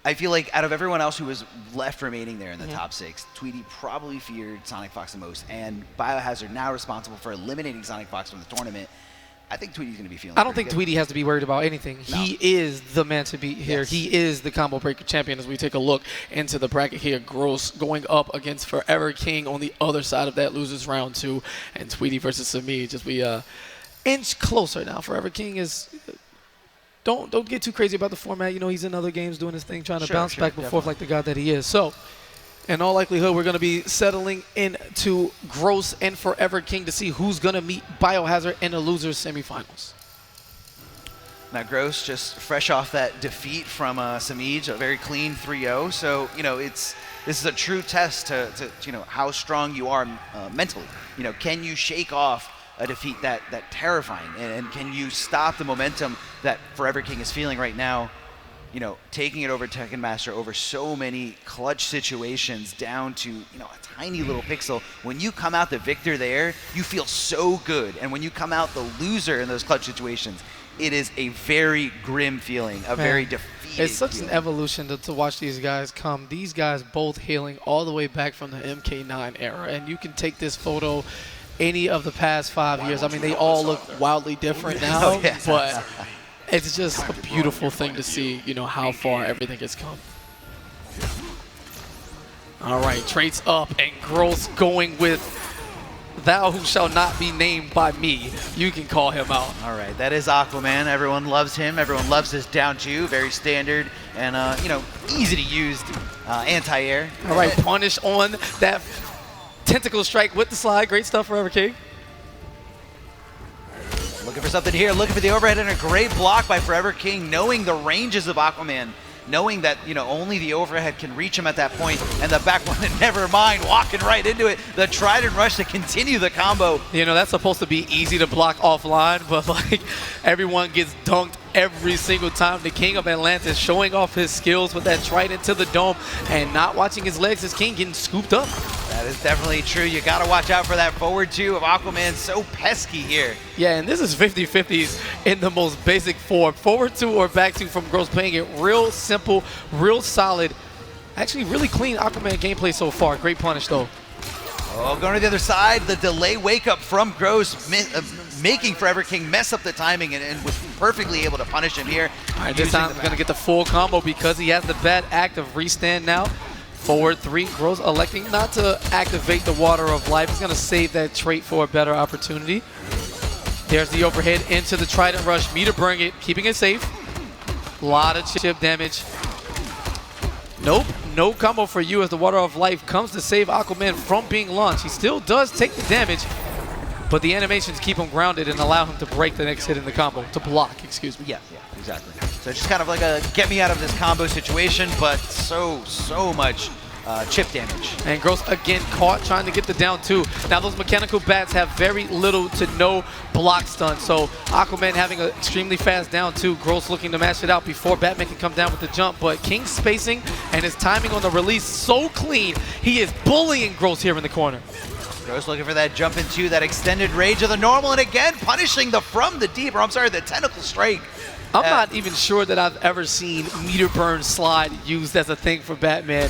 Speaker 1: I feel like out of everyone else who was left remaining there in the top 6, Tweety probably feared Sonic Fox the most, and Biohazard now responsible for eliminating Sonic Fox from the tournament. I think Tweety's going to be feeling.
Speaker 2: I don't think Tweety has to be worried about anything. No. He is the man to beat here. Yes. He is the combo breaker champion as we take a look into the bracket here. Gross going up against Forever King on the other side of that losers round 2, and Tweety versus Samij as we inch closer now. Forever King is. Don't get too crazy about the format. He's in other games doing his thing, trying to bounce back and forth like the god that he is. So, in all likelihood, we're going to be settling into Gross and Forever King to see who's going to meet Biohazard in the losers semifinals.
Speaker 1: Now, Gross just fresh off that defeat from Samij, a very clean 3-0. So, this is a true test to how strong you are mentally. Can you shake off a defeat that terrifying, and can you stop the momentum that Forever King is feeling right now, taking it over Tekken Master over so many clutch situations down to a tiny little pixel. When you come out the victor there, you feel so good, and when you come out the loser in those clutch situations, it is a very grim feeling, very defeated
Speaker 2: It's such
Speaker 1: feeling.
Speaker 2: an evolution to watch these guys come. These guys both hailing all the way back from the MK9 era, and you can take this photo any of the past 5 years. I mean, they all look wildly different now, but it's just a beautiful thing to see, how far everything has come. All right, traits up, and Gross going with thou who shall not be named by me. You can call him out.
Speaker 1: All right, that is Aquaman. Everyone loves him. Everyone loves his down 2. Very standard and, easy to use anti-air.
Speaker 2: All right, punish on that tentacle strike with the slide. Great stuff, Forever King.
Speaker 1: Looking for something here. Looking for the overhead and a great block by Forever King, knowing the ranges of Aquaman. Knowing that, only the overhead can reach him at that point, and the back one, never mind, walking right into it. The Trident Rush to continue the combo.
Speaker 2: That's supposed to be easy to block offline, but everyone gets dunked every single time. The King of Atlantis showing off his skills with that Trident to the dome and not watching his legs. His King getting scooped up.
Speaker 1: That is definitely true. You got to watch out for that forward 2 of Aquaman. So pesky here.
Speaker 2: Yeah, and this is 50-50s in the most basic form. Forward 2 or back 2 from Gross, playing it real simple, real solid. Actually, really clean Aquaman gameplay so far. Great punish, though.
Speaker 1: Oh, going to the other side. The delay wake up from Gross, making Forever King mess up the timing and was perfectly able to punish him here.
Speaker 2: All right, this time he's going to get the full combo because he has the bad act of restand now. Forward 3, Gross electing not to activate the Water of Life. He's going to save that trait for a better opportunity. There's the overhead into the Trident Rush. Meter burning it, keeping it safe. A lot of chip damage. Nope, no combo for you as the Water of Life comes to save Aquaman from being launched. He still does take the damage, but the animations keep him grounded and allow him to break the next hit in the combo, to block, excuse me.
Speaker 1: Yeah, exactly. So just kind of like a get me out of this combo situation, but so much chip damage.
Speaker 2: And Gross again caught trying to get the down 2. Now those mechanical bats have very little to no block stun, so Aquaman having an extremely fast down 2. Gross looking to mash it out before Batman can come down with the jump, but King's spacing and his timing on the release so clean. He is bullying Gross here in the corner.
Speaker 1: Gross looking for that jump into that extended range of the normal, and again punishing the the tentacle strike.
Speaker 2: I'm not even sure that I've ever seen meter burn slide used as a thing for Batman.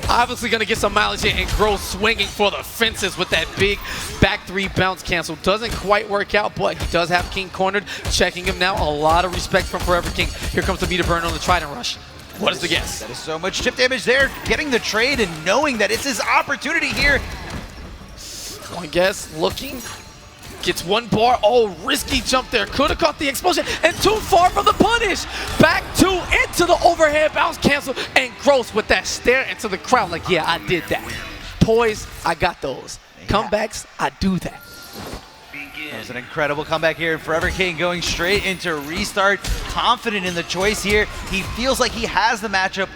Speaker 2: Obviously going to get some mileage here, and Gross swinging for the fences with that big back 3 bounce cancel. Doesn't quite work out, but he does have King cornered. Checking him now. A lot of respect from Forever King. Here comes the meter burn on the Trident Rush. What is the guess?
Speaker 1: That is so much chip damage there. Getting the trade and knowing that it's his opportunity here.
Speaker 2: One guess, looking. Gets 1 bar. Oh, risky jump there. Could have caught the explosion. And too far for the punish. Back 2 into the overhead bounce cancel. And Gross with that stare into the crowd like, yeah, I did that. Poise, I got those. Comebacks, I do that.
Speaker 1: There's an incredible comeback here, and Forever King going straight into restart, confident in the choice here. He feels like he has the matchup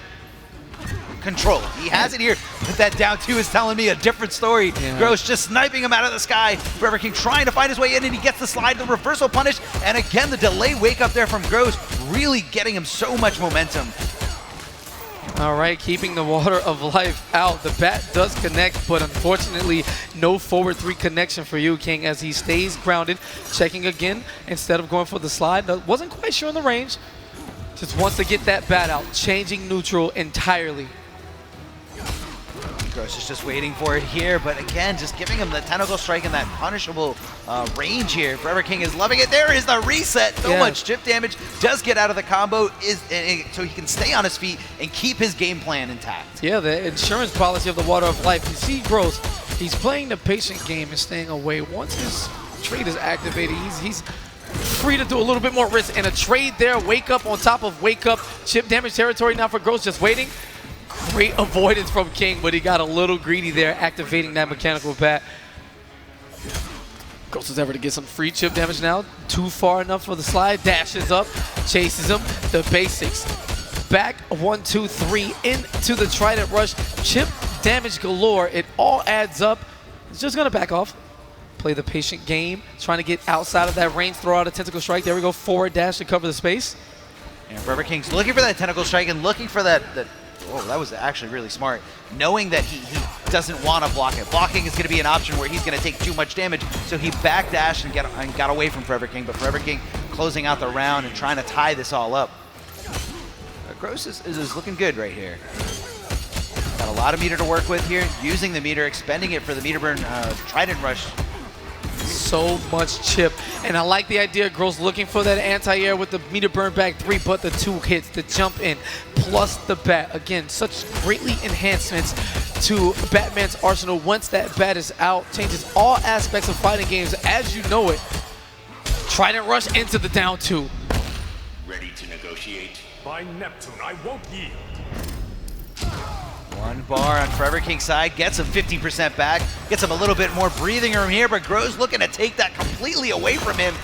Speaker 1: control. He has it here, but that down 2 is telling me a different story.
Speaker 2: Yeah.
Speaker 1: Gross just sniping him out of the sky. Forever King trying to find his way in, and he gets the slide, the reversal punish, and again the delay wake up there from Gross, really getting him so much momentum.
Speaker 2: All right, keeping the water of life out. The bat does connect, but unfortunately, no forward 3 connection for you, King, as he stays grounded, checking again instead of going for the slide. Wasn't quite sure on the range. Just wants to get that bat out, changing neutral entirely.
Speaker 1: Gross is just waiting for it here, but again, just giving him the tentacle strike and that punishable range here. Forever King is loving it. There is the reset. So much chip damage. Does get out of the combo, so he can stay on his feet and keep his game plan intact.
Speaker 2: Yeah, the insurance policy of the Water of Life. You see Gross, he's playing the patient game and staying away. Once his trade is activated, he's free to do a little bit more risk. And a trade there, wake up on top of wake up. Chip damage territory now for Gross, just waiting. Great avoidance from King, but he got a little greedy there, activating that mechanical bat. Gross is ever to get some free chip damage now. Too far enough for the slide. Dashes up, chases him. The basics. Back 1, 2, 3 into the Trident Rush. Chip damage galore. It all adds up. He's just going to back off. Play the patient game. Trying to get outside of that range. Throw out a Tentacle Strike. There we go. Forward dash to cover the space.
Speaker 1: And Forever King's looking for that Tentacle Strike and looking for that oh, that was actually really smart. Knowing that he doesn't want to block it. Blocking is going to be an option where he's going to take too much damage, so he backdashed and got away from Forever King, but Forever King closing out the round and trying to tie this all up. Gross is looking good right here. Got a lot of meter to work with here, using the meter, expending it for the meter burn Trident Rush.
Speaker 2: So much chip, and I like the idea of Gross looking for that anti-air with the meter burn back 3, but the 2 hits, the jump in, plus the bat. Again, such greatly enhancements to Batman's arsenal. Once that bat is out, changes all aspects of fighting games as you know it. Trident Rush into the down 2.
Speaker 5: Ready to negotiate?
Speaker 7: By Neptune, I won't yield.
Speaker 1: 1 bar on Forever King's side, gets him 50% back, gets him a little bit more breathing room here, but Gross looking to take that completely away from him.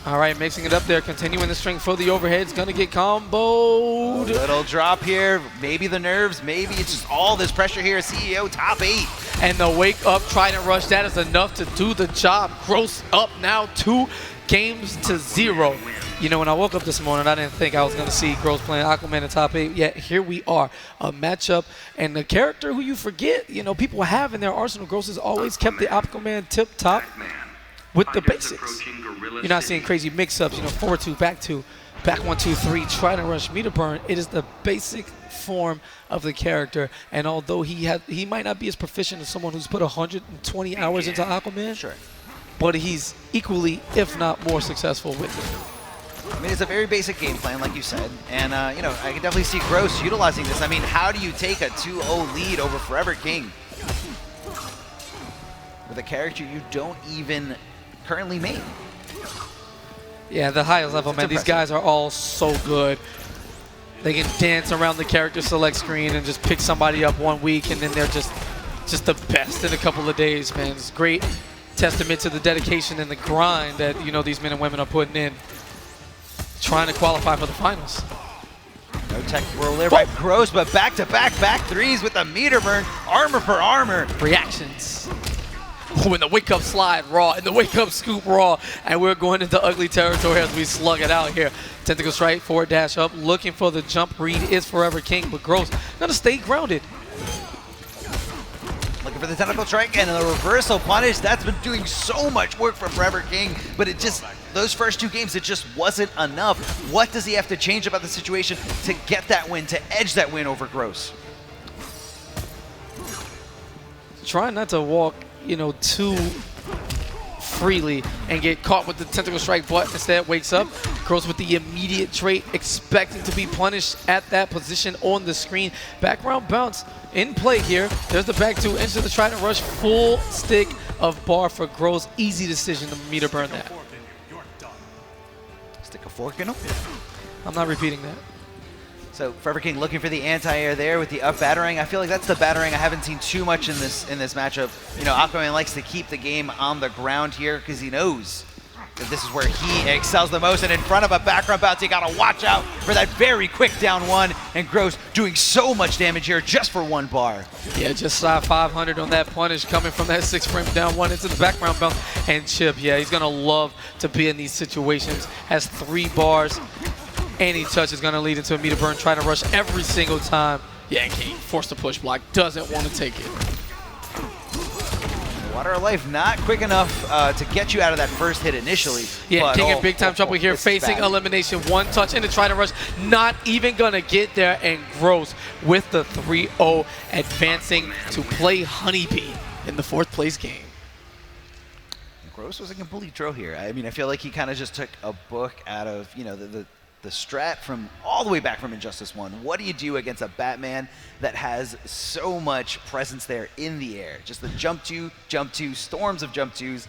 Speaker 2: All right, mixing it up there, continuing the string for the overhead. It's going to get comboed.
Speaker 1: Little drop here, maybe the nerves, maybe it's just all this pressure here. CEO top 8.
Speaker 2: And the wake up Trident Rush, that is enough to do the job. Gross up now 2 games to 0. You know, when I woke up this morning, I didn't think I was going to see Gross playing Aquaman in top 8. Yet here we are, a matchup. And the character who you forget, you know, people have in their arsenal, Gross has always kept the Aquaman tip top with the basics. You're not seeing crazy mix-ups, you know, forward 2, back 2, back 1, 2, 3, Trident Rush, meter burn. It is the basic form of the character. And although he might not be as proficient as someone who's put 120 hours into Aquaman,
Speaker 1: Sure.
Speaker 2: but he's equally, if not more successful with it.
Speaker 1: I mean, it's a very basic game plan, like you said, and you know, I can definitely see Gross utilizing this. I mean, how do you take a 2-0 lead over Forever King with a character you don't even currently main?
Speaker 2: Yeah, the highest level, man. These guys are all so good. They can dance around the character select screen and just pick somebody up 1 week, and then they're just the best in a couple of days, man. It's great testament to the dedication and the grind that, you know, these men and women are putting in, trying to qualify for the finals.
Speaker 1: No tech roll there by Gross, but back-to-back back 3s with the meter burn, armor for armor.
Speaker 2: Reactions. When the wake up slide raw and the wake up scoop raw, and we're going into ugly territory as we slug it out here. Tentacle strike, forward dash up, looking for the jump read is Forever King, but Gross gonna stay grounded.
Speaker 1: Looking for the tentacle strike and the reversal punish. That's been doing so much work for Forever King, but it just, those first 2 games, it just wasn't enough. What does he have to change about the situation to get that win, to edge that win over Gross?
Speaker 2: Trying not to walk, you know, too freely and get caught with the tentacle strike, but instead wakes up. Gross with the immediate trait, expecting to be punished at that position on the screen. Background bounce in play here. There's the back 2 into the Trident Rush. Full stick of bar for Gross. Easy decision to meter burn that.
Speaker 1: Stick a fork in him?
Speaker 2: I'm not repeating that.
Speaker 1: So Forever King looking for the anti-air there with the up battering. I feel like that's the battering I haven't seen too much in this matchup. You know, Aquaman likes to keep the game on the ground here because he knows that this is where he excels the most. And in front of a background bounce, you gotta watch out for that very quick down one. And Gross doing so much damage here just for 1 bar.
Speaker 2: Yeah, just shy 500 on that punish coming from that 6-frame down one into the background bounce. And Chip, yeah, he's gonna love to be in these situations. Has 3 bars. Any touch is going to lead into a meter burn, trying to rush every single time. Yeah, King forced to push block, doesn't want to take it.
Speaker 1: Water of Life not quick enough to get you out of that first hit initially.
Speaker 2: Yeah, King in big time trouble here, facing elimination. 1 touch into trying to rush, not even going to get there. And Gross with the 3-0, advancing to play Honeybee in the 4th place game.
Speaker 1: Gross was a complete draw here. I mean, I feel like he kind of just took a book out of, you know, the strat from all the way back from Injustice 1. What do you do against a Batman that has so much presence there in the air? Just the jump two, storms of jump twos.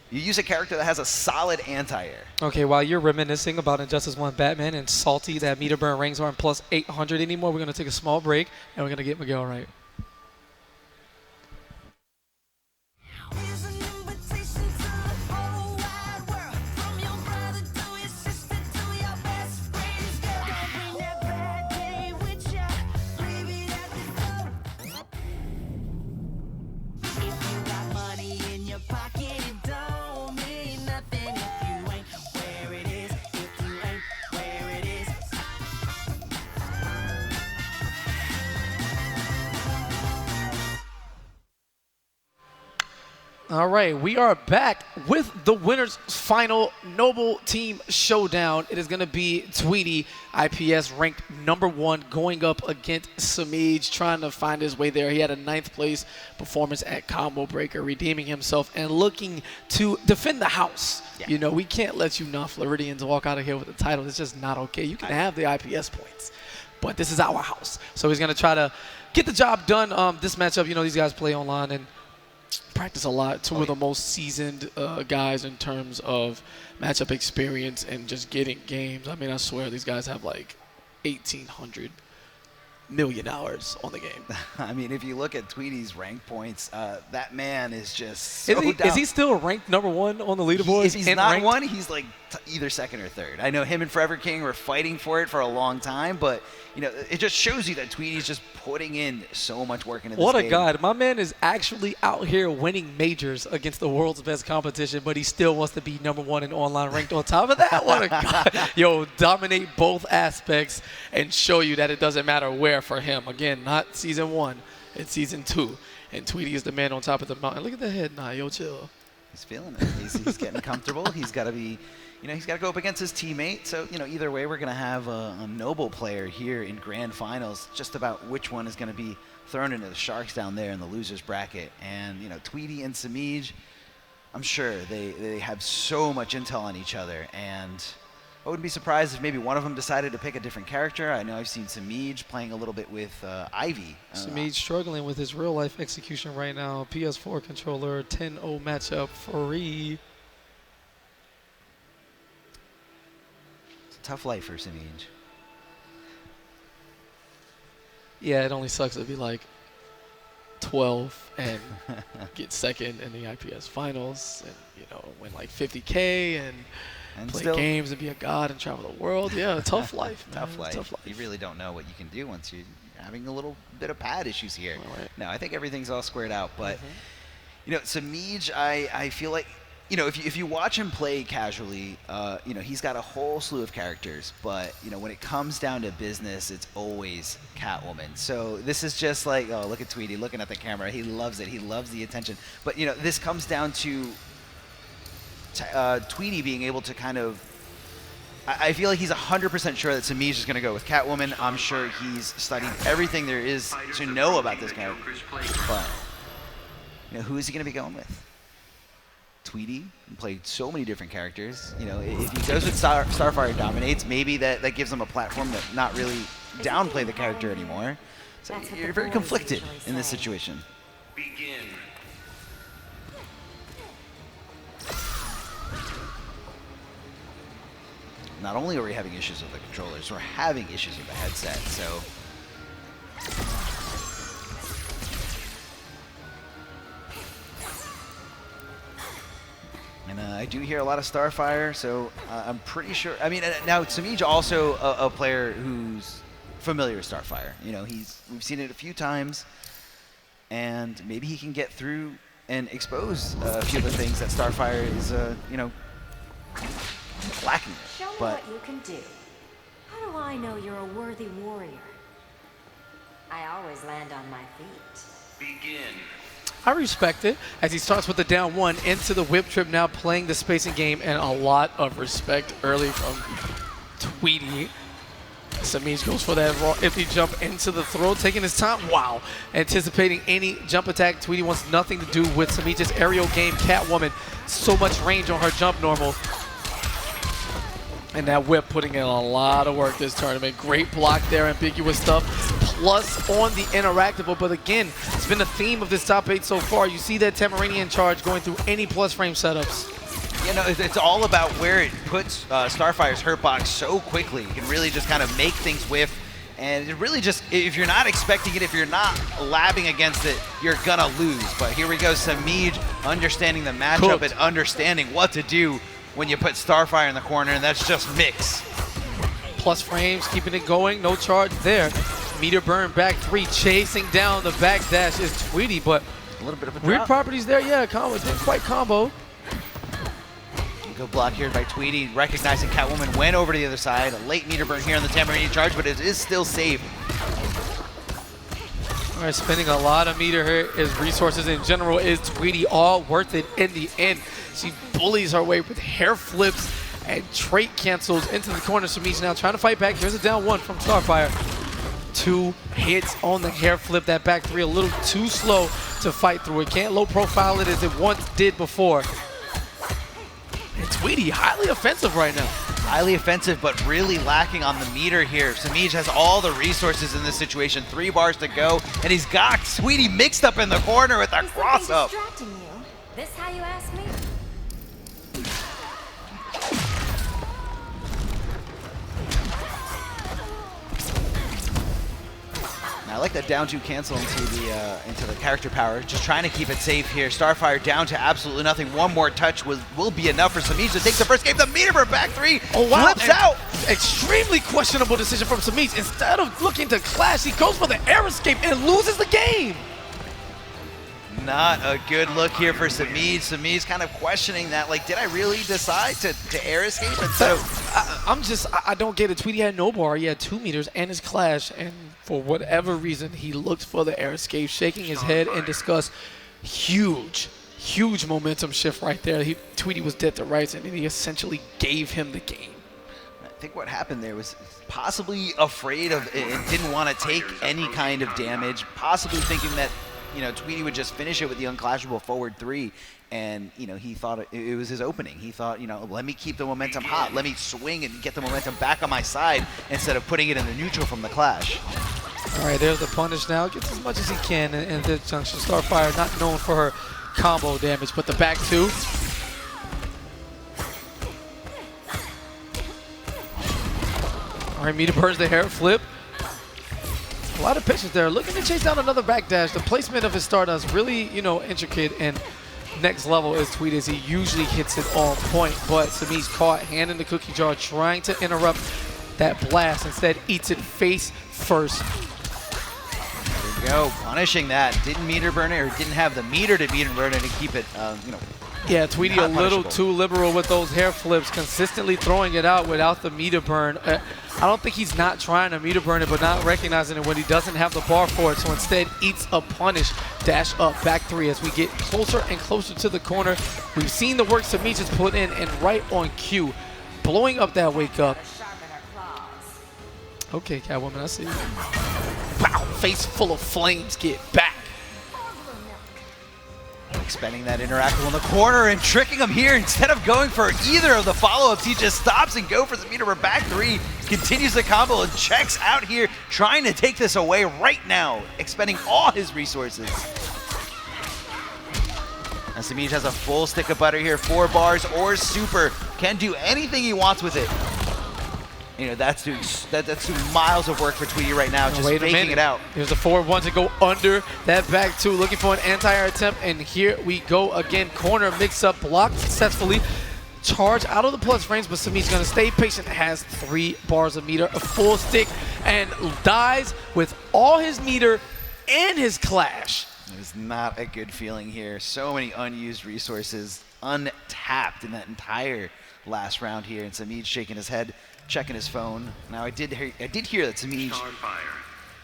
Speaker 1: You use a character that has a solid anti-air.
Speaker 2: Okay, while you're reminiscing about Injustice 1 Batman and salty that meter burn rings aren't plus 800 anymore, we're going to take a small break and we're going to get Miguel right. All right, we are back with the winners' final Noble Team Showdown. It is going to be Tweedy, IPS ranked #1, going up against Samij, trying to find his way there. He had a 9th place performance at Combo Breaker, redeeming himself and looking to defend the house. Yeah. You know, we can't let you non-Floridians walk out of here with the title. It's just not okay. You can have the IPS points, but this is our house. So he's going to try to get the job done. This matchup, you know, these guys play online and practice a lot. Two of the most seasoned guys in terms of matchup experience and just getting games. I mean, I swear these guys have like 1,800 million hours on the game.
Speaker 1: I mean, if you look at Tweedy's rank points, that man is just so
Speaker 2: Is he still ranked #1 on the leaderboard?
Speaker 1: If he's not ranked 1, he's like either 2nd or 3rd. I know him and Forever King were fighting for it for a long time, but you know, it just shows you that Tweedy's just putting in so much work into this
Speaker 2: What a
Speaker 1: game.
Speaker 2: god. My man is actually out here winning majors against the world's best competition, but he still wants to be #1 in online ranked on top of that. What a god. Yo, dominate both aspects and show you that it doesn't matter where for him. Again, not season 1, it's season 2. And Tweedy is the man on top of the mountain. Look at the head nod. Yo, chill.
Speaker 1: He's feeling it. He's getting comfortable. He's got to be, you know, he's got to go up against his teammate. So, you know, either way, we're going to have a Noble player here in Grand Finals. Just about which one is going to be thrown into the Sharks down there in the losers bracket. And, you know, Tweedy and Samij, I'm sure they have so much intel on each other. And I wouldn't be surprised if maybe one of them decided to pick a different character. I know I've seen Samij playing a little bit with Ivy.
Speaker 2: Samij struggling with his real-life execution right now. PS4 controller, 10-0 matchup, free.
Speaker 1: It's a tough life for Samij.
Speaker 2: Yeah, it only sucks to be like 12 and get 2nd in the IPS finals and, you know, win like 50K and play games and be a god and travel the world. Yeah, tough life, man.
Speaker 1: Tough life. You really don't know what you can do once you're having a little bit of pad issues here.
Speaker 2: Right.
Speaker 1: No, I think everything's all squared out. But, you know, Samij, I feel like, you know, if you watch him play casually, you know, he's got a whole slew of characters. But, you know, when it comes down to business, it's always Catwoman. So this is just like, oh, look at Tweedy looking at the camera. He loves it. He loves the attention. But, you know, this comes down to Tweedy being able to kind of, I feel like he's 100% sure that Samij is going to go with Catwoman. I'm sure he's studied everything there is to know about this character. But, you know, who is he going to be going with? Tweedy played so many different characters. You know, if he goes with Starfire Dominates, maybe that gives him a platform to not really downplay the character anymore. So you're very conflicted in this situation.
Speaker 5: Begin.
Speaker 1: not only are we having issues with the controllers, we're having issues with the headset, so. And I do hear a lot of Starfire, so I'm pretty sure. I mean, now Samij also a player who's familiar with Starfire. You know, we've seen it a few times, and maybe he can get through and expose a few of the things that Starfire is, you know, lacking.
Speaker 4: Show me
Speaker 1: But
Speaker 4: what you can do. How do I know you're a worthy warrior? I always land on my feet.
Speaker 5: Begin.
Speaker 2: I respect it as he starts with the down one into the whip trip, now playing the spacing game, and a lot of respect early from Tweedy. Samij goes for that raw empty jump into the throw, taking his time. Wow. Anticipating any jump attack. Tweedy wants nothing to do with Samij's aerial game. Catwoman, so much range on her jump normal. And that whip putting in a lot of work this tournament. Great block there, ambiguous stuff. Plus on the interactable, but again, it's been a theme of this top 8 so far. You see that Tamaranian charge going through any plus frame setups.
Speaker 1: you know, it's all about where it puts Starfire's hurtbox so quickly. You can really just kind of make things whiff. And it really just, if you're not expecting it, if you're not labbing against it, you're gonna lose. But here we go, Samij understanding the matchup
Speaker 2: Cooked.
Speaker 1: and understanding what to do when you put Starfire in the corner, and that's just mix.
Speaker 2: Plus frames, keeping it going, no charge there. Meter burn back 3, chasing down the back dash is Tweedy, but
Speaker 1: A little bit of a
Speaker 2: weird
Speaker 1: drop.
Speaker 2: properties there, yeah, combo, didn't quite combo.
Speaker 1: Good block here by Tweedy, recognizing Catwoman went over to the other side. A late meter burn here on the Tamaranian charge, but it is still safe.
Speaker 2: All right, spending a lot of meter here. His resources in general is Tweedy, all worth it in the end. She bullies her way with hair flips and trait cancels into the corner. Samij now trying to fight back. Here's a down one from Starfire. 2 hits on the hair flip. That back 3 a little too slow to fight through it. Can't low profile it as it once did before. And Tweedy, highly offensive right now.
Speaker 1: Highly offensive, but really lacking on the meter here. Samij has all the resources in this situation. 3 bars to go, and he's got Tweedy mixed up in the corner with a
Speaker 4: Is
Speaker 1: cross
Speaker 4: something
Speaker 1: up.
Speaker 4: distracting you? This how you ask me?
Speaker 1: I like that down 2 cancel into the character power. Just trying to keep it safe here. Starfire down to absolutely nothing. One more touch will be enough for Samij to take the first game. The meter for back 3 flips
Speaker 2: And
Speaker 1: out.
Speaker 2: Extremely questionable decision from Samij. Instead of looking to clash, he goes for the air escape and loses the game.
Speaker 1: Not a good look here for Samij. Samij's kind of questioning that, like, did I really decide to air escape instead of...
Speaker 2: I don't get it. Tweedy had no bar. He had 2 meters and his clash, and for whatever reason, he looked for the air escape, shaking his head in disgust. Huge momentum shift right there. Tweedy was dead to rights, and he essentially gave him the game.
Speaker 1: I think what happened there was possibly afraid of it and didn't want to take any kind of damage, possibly thinking that, you know, Tweedy would just finish it with the unclashable forward 3, and, you know, he thought it was his opening. He thought, you know, let me keep the momentum hot, let me swing and get the momentum back on my side instead of putting it in the neutral from the clash.
Speaker 2: All right, there's the punish now. Gets as much as he can in this junction. Starfire not known for her combo damage, but the back 2. All right, meter burns the hair flip. A lot of pitches there. Looking to chase down another backdash. The placement of his Stardust really, you know, intricate and next level as Tweedy as he usually hits it on point. But Samij caught, hand in the cookie jar, trying to interrupt that blast. Instead, eats it face first.
Speaker 1: There we go, punishing that. Didn't meter burn it, or didn't have the meter to meter burn it and keep it, you know.
Speaker 2: Yeah, Tweedy a
Speaker 1: Not
Speaker 2: little
Speaker 1: punishable.
Speaker 2: too liberal with those hair flips, consistently throwing it out without the meter burn. I don't think he's not trying to meter burn it, but not recognizing it when he doesn't have the bar for it. So instead, eats a punish, dash up, back 3 as we get closer and closer to the corner. We've seen the work Samij has put in, and right on cue, blowing up that wake up. Okay, Catwoman, I see you. Wow, face full of flames, get back.
Speaker 1: Expending that interactable in the corner and tricking him here. Instead of going for either of the follow-ups, he just stops and go for the meter for back 3. Continues the combo and checks out here, trying to take this away right now, expending all his resources. And Samij has a full stick of butter here, 4 bars or super. Can do anything he wants with it. you know, that's doing miles of work for Tweedy right now, just faking it out.
Speaker 2: There's the forward one to go under that back two, looking for an anti-air attempt, and here we go again. Corner mix-up blocked successfully. Charge out of the plus frames, but Sami's gonna stay patient. Has 3 bars of meter, a full stick, and dies with all his meter and his clash.
Speaker 1: It is not a good feeling here. So many unused resources, untapped in that entire last round here, and Samij shaking his head, checking his phone. Now I did hear that Samij.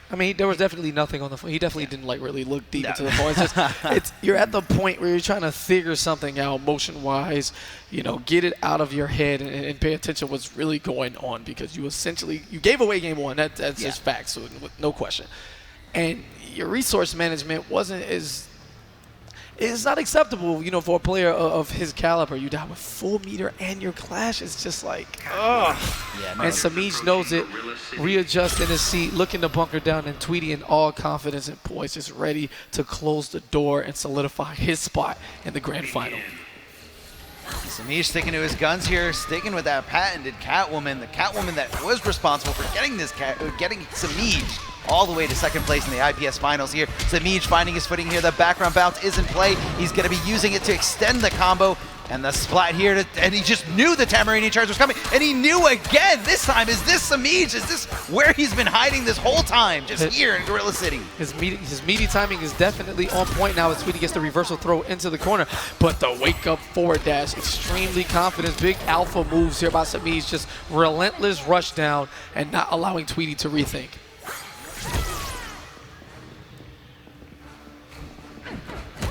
Speaker 2: I mean, there was definitely nothing on the phone. He definitely didn't like really look deep into the phone. It's just, you're at the point where you're trying to figure something out motion-wise, you know, get it out of your head and pay attention to what's really going on, because you gave away game one. That's just facts, so no question. And your resource management it's not acceptable, you know, for a player of his caliber. You die with full meter and your clash is just like, ugh.
Speaker 1: Yeah, no.
Speaker 2: And Samij knows it, readjust in his seat, looking to bunker down, and Tweedy in all confidence and poise is ready to close the door and solidify his spot in the grand final.
Speaker 1: Samij sticking to his guns here, sticking with that patented Catwoman, the Catwoman that was responsible for getting Samij all the way to second place in the IPS finals here. Samij finding his footing here. The background bounce is in play. He's going to be using it to extend the combo. And the splat here, and he just knew the Tamarini charge was coming, and he knew again, this time, is this Samij? Is this where he's been hiding this whole time, just here in Gorilla City?
Speaker 2: His meaty timing is definitely on point now as Tweedy gets the reversal throw into the corner, but the wake-up forward dash, extremely confident, big alpha moves here by Samij, just relentless rush down and not allowing Tweedy to rethink.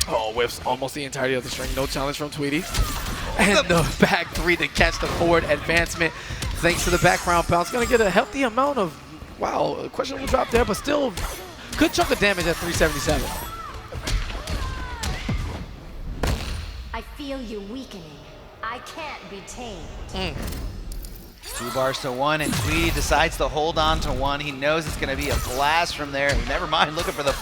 Speaker 2: Oh, whiffs almost the entirety of the string. No challenge from Tweedy. And the back three to catch the forward advancement. Thanks to the background bounce. Going to get a healthy amount of, wow, a questionable drop there, but still good chunk of damage at 377.
Speaker 4: I feel you weakening. I can't be tamed.
Speaker 1: 2 bars to 1, and Tweedy decides to hold on to 1. He knows it's going to be a blast from there. Never mind, looking for the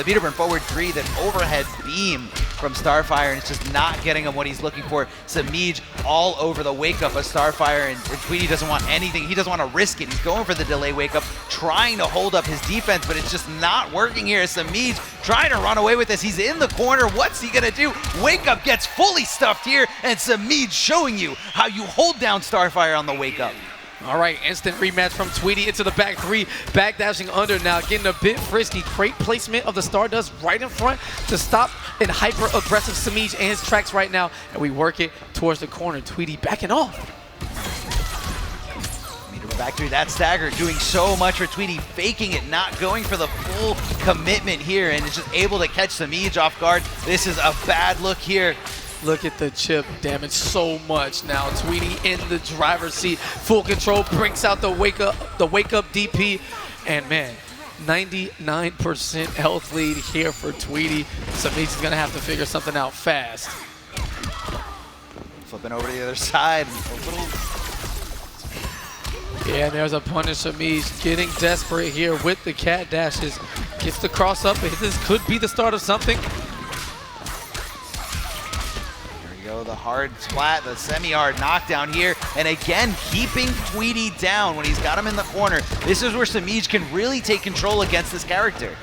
Speaker 1: Peterburn forward 3, that overhead beam from Starfire, and it's just not getting him what he's looking for. Samij all over the wake up of Starfire, and Tweedy doesn't want anything. He doesn't want to risk it. He's going for the delay wake up, trying to hold up his defense, but it's just not working here. Samij trying to run away with this. He's in the corner. What's he going to do? Wake up gets fully stuffed here, and Samij showing you how you hold down Starfire on the wake up.
Speaker 2: All right, instant rematch from Tweedy into the back three, backdashing under now, getting a bit frisky. Great placement of the Stardust right in front to stop an hyper-aggressive Samij and his tracks right now, and we work it towards the corner. Tweedy backing off.
Speaker 1: Back three, that stagger doing so much for Tweedy, faking it, not going for the full commitment here, and is just able to catch Samij off guard. This is a bad look here.
Speaker 2: Look at the chip damage so much now. Tweedy in the driver's seat, full control, breaks out the wake up DP, and man, 99% health lead here for Tweedy. Samij is gonna have to figure something out fast.
Speaker 1: Flipping over to the other side, a little.
Speaker 2: Yeah, and there's a punish. Samij getting desperate here with the cat dashes. Gets the cross up. This could be the start of something.
Speaker 1: The hard splat, the semi-hard knockdown here, and again keeping Tweedy down when he's got him in the corner. This is where Samij can really take control against this character.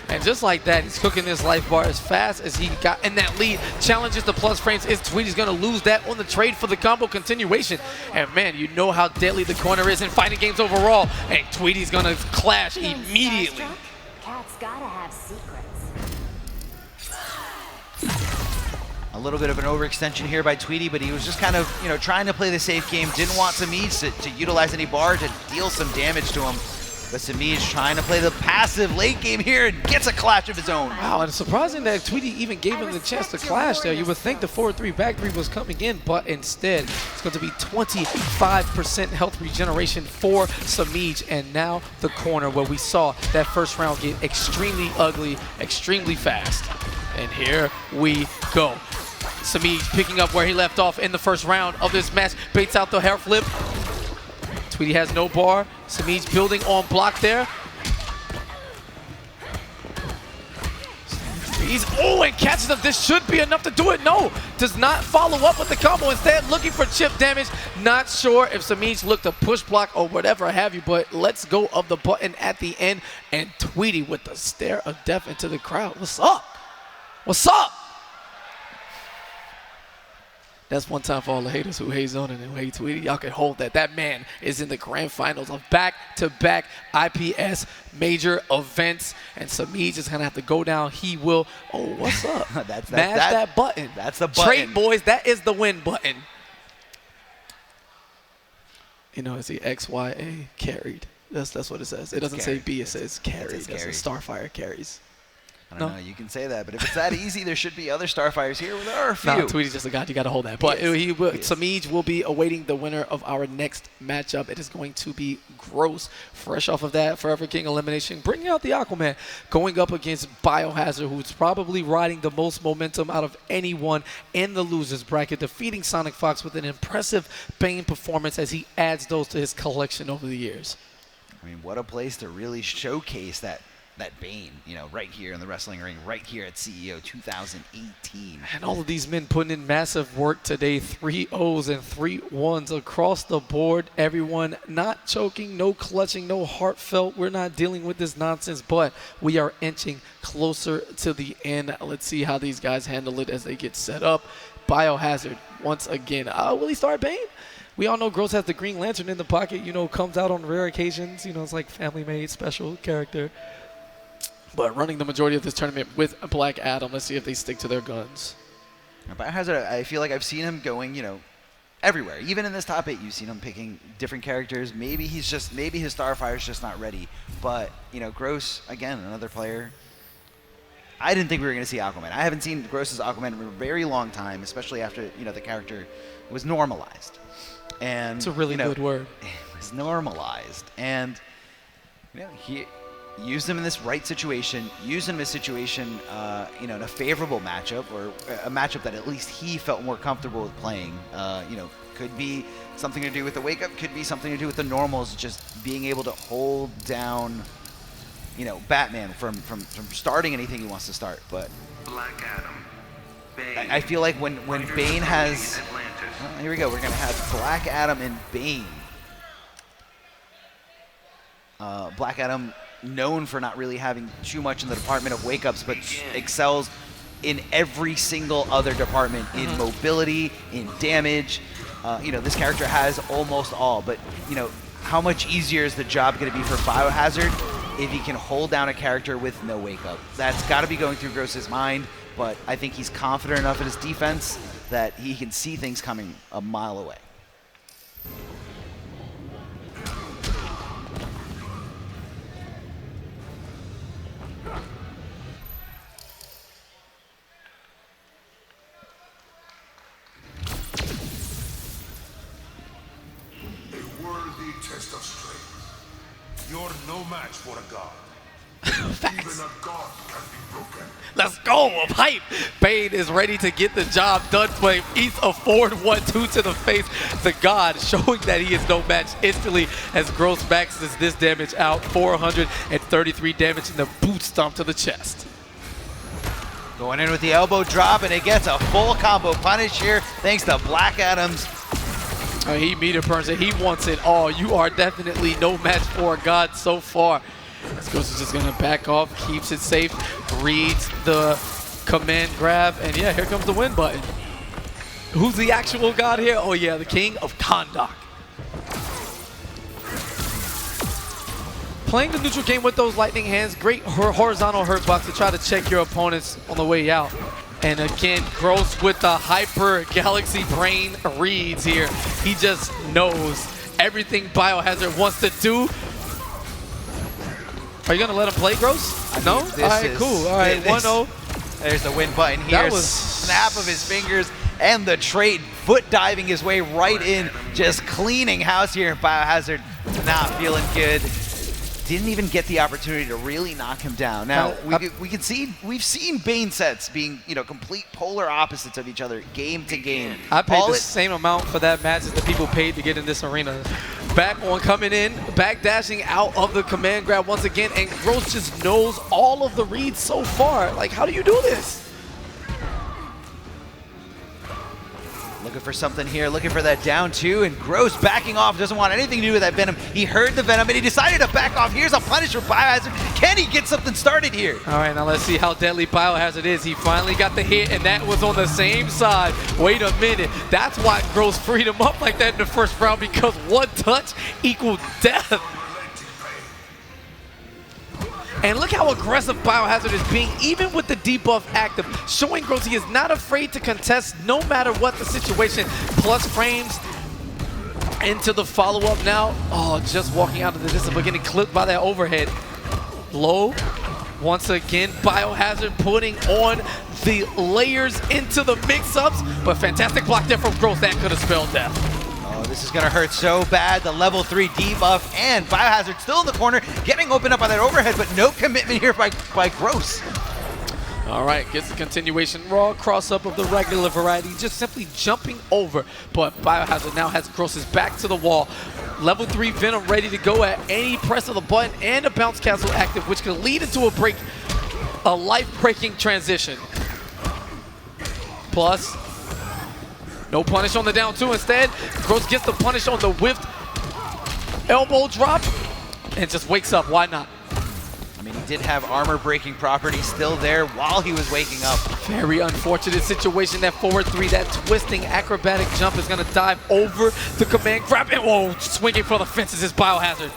Speaker 2: And just like that, he's cooking this life bar as fast as he got in that lead. Challenges the plus frames. Is Tweedy's going to lose that on the trade for the combo continuation? And man, you know how deadly the corner is in fighting games overall. And Tweedy's going to clash immediately.
Speaker 4: Cat's gotta have secrets.
Speaker 1: A little bit of an overextension here by Tweedy, but he was just kind of, you know, trying to play the safe game. Didn't want Samij to utilize any bar to deal some damage to him. But Samij trying to play the passive late game here and gets a clash of his own.
Speaker 2: Wow, and it's surprising that Tweedy even gave him the chance to clash there. You would think the forward 3 back 3 was coming in, but instead it's going to be 25% health regeneration for Samij. And now the corner where we saw that first round get extremely ugly, extremely fast. And here we go. Samij picking up where he left off in the first round of this match. Baits out the hair flip. Tweedy has no bar. Samij building on block there. Samiz, oh, and catches him. This should be enough to do it. No, does not follow up with the combo. Instead, looking for chip damage. Not sure if Samiz looked to push block or whatever have you, but let's go of the button at the end. And Tweety with the stare of death into the crowd. What's up? What's up? That's one time for all the haters who hate Zonin and who hate Tweety. Y'all can hold that. That man is in the grand finals of back-to-back IPS major events, and Samiz is going to have to go down. He will. Oh, what's up? Smash that button.
Speaker 1: That's the button.
Speaker 2: Trade, boys. That is the win button. You know, it's the XYA carried. That's what it says. It doesn't say B. It says carried. That's what Starfire carries.
Speaker 1: I don't know, you can say that, but if it's that easy, there should be other Starfires here. Well, there are a few.
Speaker 2: No, Tweety's just a god. You got to hold that. But Samiz will be awaiting the winner of our next matchup. It is going to be Gross. Fresh off of that Forever King elimination, bringing out the Aquaman, going up against Biohazard, who's probably riding the most momentum out of anyone in the losers bracket, defeating Sonic Fox with an impressive Bane performance as he adds those to his collection over the years.
Speaker 1: I mean, what a place to really showcase that Bane, you know, right here in the wrestling ring, right here at CEO 2018.
Speaker 2: And all of these men putting in massive work today, 3 O's and 3 1s across the board. Everyone not choking, no clutching, no heartfelt. We're not dealing with this nonsense, but we are inching closer to the end. Let's see how these guys handle it as they get set up. Biohazard, once again. Will he start Bane? We all know Gross has the Green Lantern in the pocket, you know, comes out on rare occasions. You know, it's like family-made special character. But running the majority of this tournament with Black Adam. Let's see if they stick to their guns.
Speaker 1: Biohazard, I feel like I've seen him going, you know, everywhere. Even in this top 8, you've seen him picking different characters. Maybe his Starfire's just not ready. But, you know, Gross, again, another player. I didn't think we were going to see Aquaman. I haven't seen Gross's Aquaman in a very long time, especially after, you know, the character was normalized. And
Speaker 2: it's a really good word.
Speaker 1: It was normalized. And, you know, he used him in this right situation, used him in a situation, you know, in a favorable matchup, or a matchup that at least he felt more comfortable with playing. You know, could be something to do with the wake-up, could be something to do with the normals, just being able to hold down, you know, Batman from starting anything he wants to start. But
Speaker 5: Black Adam, Bane,
Speaker 1: I feel like when Bane has... here we go, we're going to have Black Adam and Bane. Black Adam known for not really having too much in the department of wake-ups, but excels in every single other department, in mobility, in damage. You know, this character has almost all, but, you know, how much easier is the job going to be for Biohazard if he can hold down a character with no wake-up? That's got to be going through Gross's mind, but I think he's confident enough in his defense that he can see things coming a mile away.
Speaker 7: Test of strength. You're no match for a god. Even a god can be broken.
Speaker 2: Let's go, I'm hype. Bane is ready to get the job done, but he's a forward 1-2 to the face. The god showing that he is no match instantly as Gross maxes this damage out. 433 damage in the boot stomp to the chest.
Speaker 1: Going in with the elbow drop, and it gets a full combo punish here thanks to Black Adam's.
Speaker 2: He meter burns it. He wants it all. You are definitely no match for a god so far. This Ghost is just going to back off, keeps it safe, reads the command grab, and yeah, here comes the win button. Who's the actual god here? Oh yeah, the King of Kahndaq. Playing the neutral game with those lightning hands, great horizontal hurt box to try to check your opponents on the way out. And again, Gross with the hyper galaxy brain reads here. He just knows everything Biohazard wants to do. Are you going to let him play, Gross? No? All right, cool. All right, 1-0.
Speaker 1: There's the win button here.
Speaker 2: That was
Speaker 1: snap of his fingers and the trade, foot diving his way right in, just cleaning house here. Biohazard not feeling good. didn't even get the opportunity to really knock him down. Now, we've seen Bane sets being, you know, complete polar opposites of each other, game to game.
Speaker 2: I paid the same amount for that match as the people paid to get in this arena. Back on coming in, back dashing out of the command grab once again, and Gross just knows all of the reads so far. Like, how do you do this?
Speaker 1: Looking for something here, looking for that down two, and Gross backing off, doesn't want anything to do with that Venom. He heard the Venom and he decided to back off. Here's a punish for Biohazard. Can he get something started here?
Speaker 2: All right, now let's see how deadly Biohazard is. He finally got the hit, and that was on the same side. Wait a minute. That's why Gross freed him up like that in the first round, because one touch equaled death. And look how aggressive Biohazard is being, even with the debuff active, showing Gross he is not afraid to contest no matter what the situation. Plus frames into the follow-up now. Oh, just walking out of the distance, but getting clipped by that overhead. Low, once again, Biohazard putting on the layers into the mix-ups, but fantastic block there from Gross. That could have spelled death.
Speaker 1: This is going to hurt so bad. The level 3 debuff and Biohazard still in the corner, getting opened up by that overhead, but no commitment here by Gross.
Speaker 2: All right, gets the continuation. Raw cross-up of the regular variety, just simply jumping over. But Biohazard now has Gross's back to the wall. Level 3 Venom ready to go at any press of the button, and a bounce castle active, which could lead into a life-breaking transition. Plus, no punish on the down two. Instead, Gross gets the punish on the whiffed elbow drop and just wakes up. Why not?
Speaker 1: I mean, he did have armor breaking property still there while he was waking up.
Speaker 2: Very unfortunate situation. That forward 3, that twisting acrobatic jump is going to dive over the command grab. And whoa, swinging for the fences is Biohazard.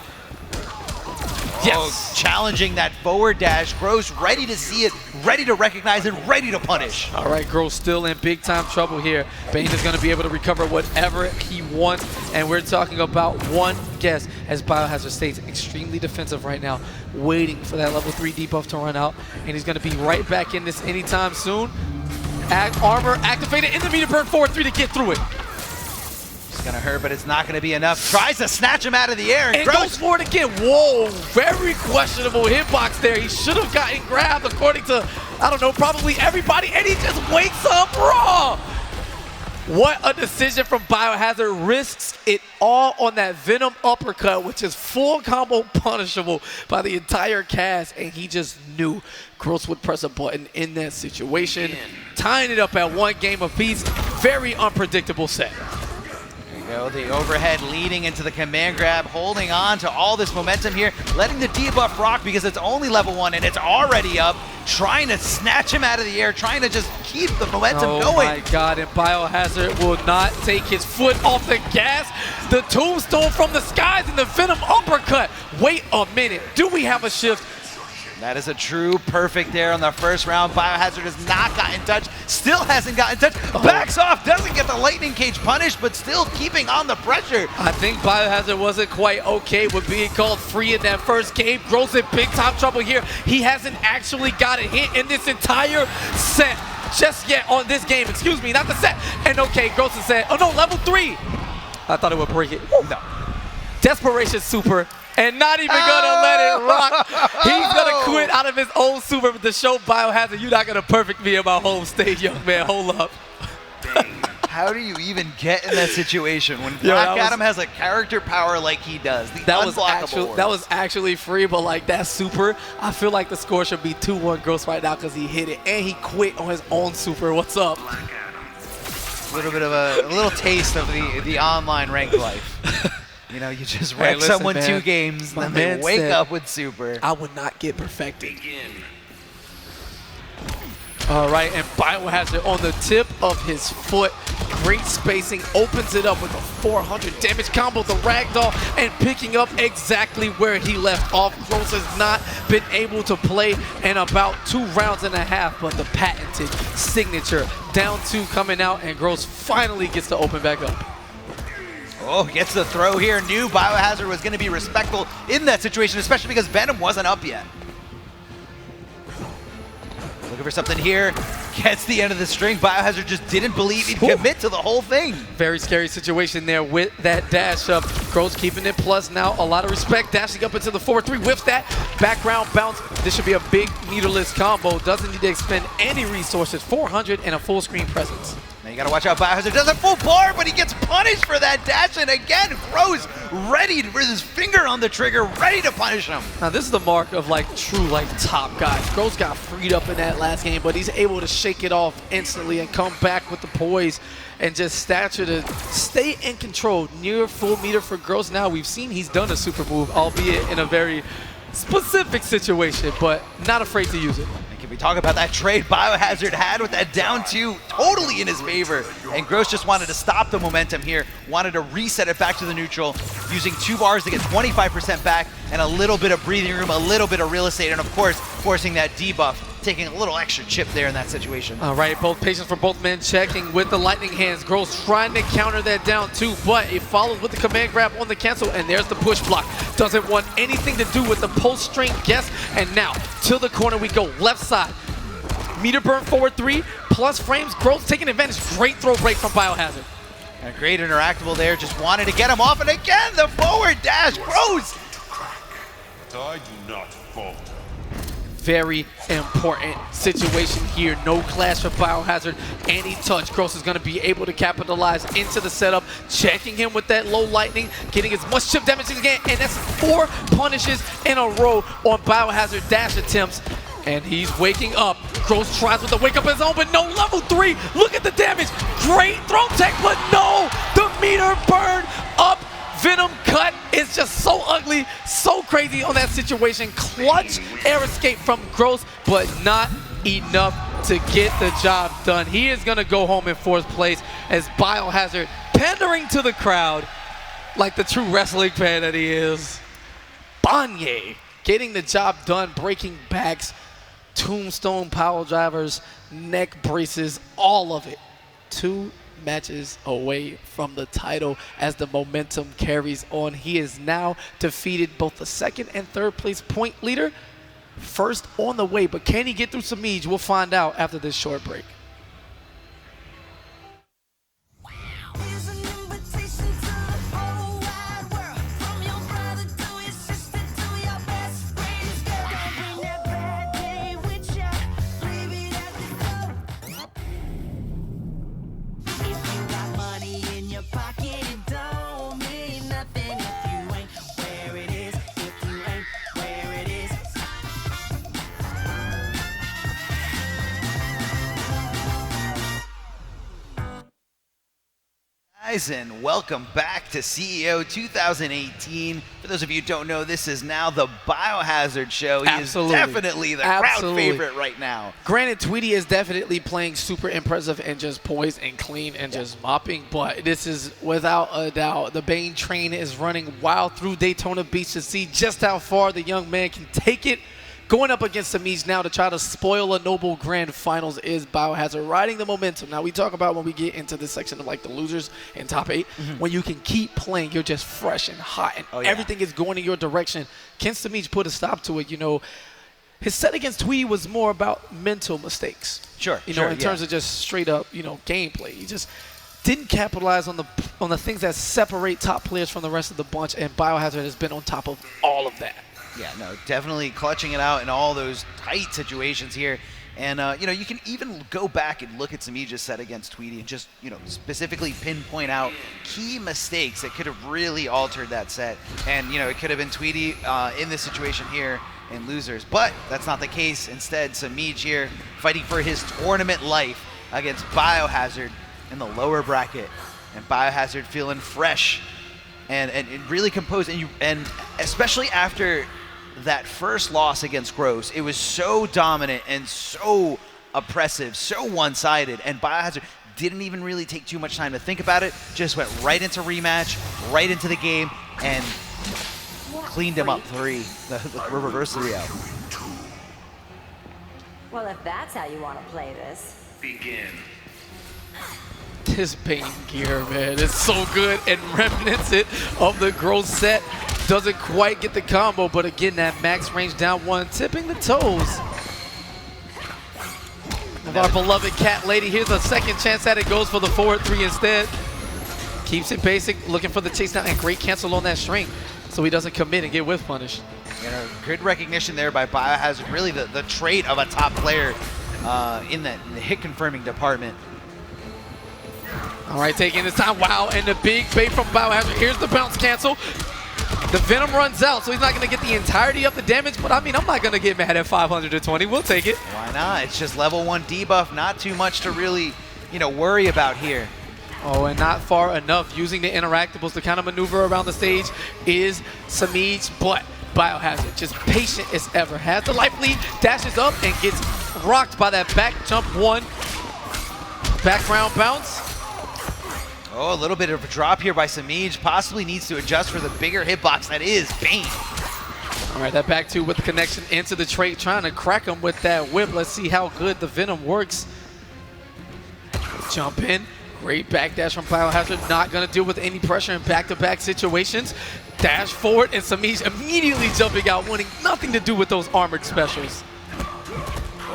Speaker 2: Yes.
Speaker 1: Oh, challenging that forward dash. Gross ready to see it, ready to recognize it, ready to punish.
Speaker 2: All right, Gross still in big time trouble here. Bane is going to be able to recover whatever he wants, and we're talking about one guess as Biohazard stays extremely defensive right now, waiting for that level 3 debuff to run out, and he's going to be right back in this anytime soon. Armor activated in the meter burn forward 3 to get through it.
Speaker 1: It's gonna hurt, but it's not gonna be enough. Tries to snatch him out of the air,
Speaker 2: and goes for it again. Whoa, very questionable hitbox there. He should have gotten grabbed according to, I don't know, probably everybody, and he just wakes up raw. What a decision from Biohazard. Risks it all on that Venom uppercut, which is full combo punishable by the entire cast, and he just knew Gross would press a button in that situation. Tying it up at 1 game apiece. Very unpredictable set.
Speaker 1: The overhead leading into the command grab, holding on to all this momentum here, letting the debuff rock because it's only level 1 and it's already up, trying to snatch him out of the air, trying to just keep the momentum going.
Speaker 2: Oh my God, and Biohazard will not take his foot off the gas. The tombstone from the skies and the Venom uppercut. Wait a minute, do we have a shift?
Speaker 1: That is a true perfect there on the first round. Biohazard has not gotten touched, still hasn't gotten touched, backs off, doesn't get the lightning cage punish, but still keeping on the pressure.
Speaker 2: I think Biohazard wasn't quite okay with being called free in that first game. Gross in big time trouble here. He hasn't actually got a hit in this entire set just yet on this game. Excuse me, not the set. And okay, Gross has said, oh no, level 3. I thought it would break it. No. Desperation super. And not even gonna let it rock. He's gonna quit out of his own super to show Biohazard, you're not gonna perfect me in my home stage, young man. Hold up.
Speaker 1: How do you even get in that situation when Black Adam has a character power like he does?
Speaker 2: That was actually free, but like that super, I feel like the score should be 2-1 Gross right now because he hit it and he quit on his own super. What's up?
Speaker 1: A little bit of a little taste of the online ranked life. You know, you just wreck someone 2 games, and then they wake up with super.
Speaker 2: I would not get perfected. All right, and Biohazard on the tip of his foot. Great spacing, opens it up with a 400 damage combo, the ragdoll, and picking up exactly where he left off. Gross has not been able to play in about 2 rounds and a half, but the patented signature down 2 coming out, and Gross finally gets to open back up.
Speaker 1: Oh, gets the throw here. Knew Biohazard was going to be respectful in that situation, especially because Venom wasn't up yet. Looking for something here. gets the end of the string. Biohazard just didn't believe he'd commit to the whole thing.
Speaker 2: Very scary situation there with that dash up. Gross keeping it plus now. A lot of respect. Dashing up into the 4-3 with that background bounce. This should be a big meterless combo. Doesn't need to expend any resources. 400 and a full screen presence.
Speaker 1: Now you gotta watch out. Biohazard does a full bar, but he gets punished for that dash. And again, Gross ready with his finger on the trigger, ready to punish him.
Speaker 2: Now this is the mark of like true like top guys. Gross got freed up in that last game, but he's able to shake it off instantly and come back with the poise and just stature to stay in control. Near full meter for Gross. Now we've seen he's done a super move, albeit in a very specific situation, but not afraid to use it.
Speaker 1: And can we talk about that trade Biohazard had with that down 2 totally in his favor? And Gross just wanted to stop the momentum here, wanted to reset it back to the neutral, using 2 bars to get 25% back and a little bit of breathing room, a little bit of real estate, and of course, forcing that debuff, taking a little extra chip there in that situation.
Speaker 2: All right, both patience for both men checking with the lightning hands. Gross trying to counter that down 2, but it follows with the command grab on the cancel, and there's the push block. Doesn't want anything to do with the post string guess, and now to the corner we go, left side. Meter burn forward 3, plus frames. Gross taking advantage. Great throw break from Biohazard.
Speaker 1: A great interactable there, just wanted to get him off, and again, the forward dash, Gross!
Speaker 7: I do not falter.
Speaker 2: Very important situation here. No clash for Biohazard. Any touch. Gross is going to be able to capitalize into the setup. Checking him with that low lightning. Getting as much chip damage as he can. And that's 4 punishes in a row on Biohazard dash attempts. And he's waking up. Gross tries with the wake up his own, but no level 3. Look at the damage. Great throw tech, but no. The meter burn up. Venom cut is just so ugly, so crazy on that situation. Clutch air escape from Gross, but not enough to get the job done. He is gonna go home in 4th place as Biohazard pandering to the crowd like the true wrestling fan that he is. Banye getting the job done, breaking backs, tombstone power drivers, neck braces, all of it. 2 matches away from the title as the momentum carries on. He is now defeated both the 2nd and 3rd place point leader. First on the way, but can he get through Samij? We'll find out after this short break.
Speaker 1: Guys, and welcome back to CEO 2018. For those of you who don't know, this is now the Biohazard show. He
Speaker 2: Absolutely.
Speaker 1: is definitely the crowd favorite right now.
Speaker 2: Granted, Tweety is definitely playing super impressive and just poised and clean and just mopping, but this is without a doubt. The Bane train is running wild through Daytona Beach to see just how far the young man can take it. Going up against Samij now to try to spoil a noble grand finals is Biohazard, riding the momentum. Now we talk about when we get into this section of like the losers and top 8, when you can keep playing, you're just fresh and hot and everything is going in your direction. Can Samij put a stop to it? You know, his set against Tweety was more about mental mistakes.
Speaker 1: Sure,
Speaker 2: You know, in terms of just straight up, you know, gameplay. He just didn't capitalize on the things that separate top players from the rest of the bunch, and Biohazard has been on top of all of that.
Speaker 1: Yeah, no, definitely clutching it out in all those tight situations here. And, you know, you can even go back and look at Samij's set against Tweety and just, you know, specifically pinpoint out key mistakes that could have really altered that set. And, you know, it could have been Tweety in this situation here in losers. But that's not the case. Instead, Samij here fighting for his tournament life against Biohazard in the lower bracket. And Biohazard feeling fresh and really composed. And especially after that first loss against Gross, it was so dominant and so oppressive, so one-sided, and Biohazard didn't even really take too much time to think about it, just went right into rematch, right into the game, and cleaned him up 3, the reverse 3-0.
Speaker 4: Well, if that's how you want to play this.
Speaker 5: Begin.
Speaker 2: This Bane gear, man, it's so good and reminiscent of the Gross set. Doesn't quite get the combo, but again, that max range down 1, tipping the toes. of our beloved cat lady. Here's a second chance at it. Goes for the forward 3 instead. Keeps it basic, looking for the chase down, and great cancel on that string so he doesn't commit and get whiff punished.
Speaker 1: You know, good recognition there by Biohazard. Really the trait of a top player in the hit confirming department.
Speaker 2: All right, taking his time. Wow, and the big bait from Biohazard. Here's the bounce cancel. The Venom runs out, so he's not going to get the entirety of the damage, but I mean, I'm not going to get mad at 520. We'll take it.
Speaker 1: Why not? It's just level 1 debuff. Not too much to really, you know, worry about here.
Speaker 2: Oh, and not far enough. Using the interactables to kind of maneuver around the stage is Samiij, but Biohazard, just patient as ever. Has the life lead, dashes up, and gets rocked by that back jump 1. Background bounce.
Speaker 1: Oh, a little bit of a drop here by Samiij. Possibly needs to adjust for the bigger hitbox that is Bane.
Speaker 2: All right, that back 2 with the connection into the trait, trying to crack him with that whip. Let's see how good the Venom works. Jump in. Great backdash from Biohazard. Not going to deal with any pressure in back-to-back situations. Dash forward, and Samiij immediately jumping out, wanting nothing to do with those armored specials.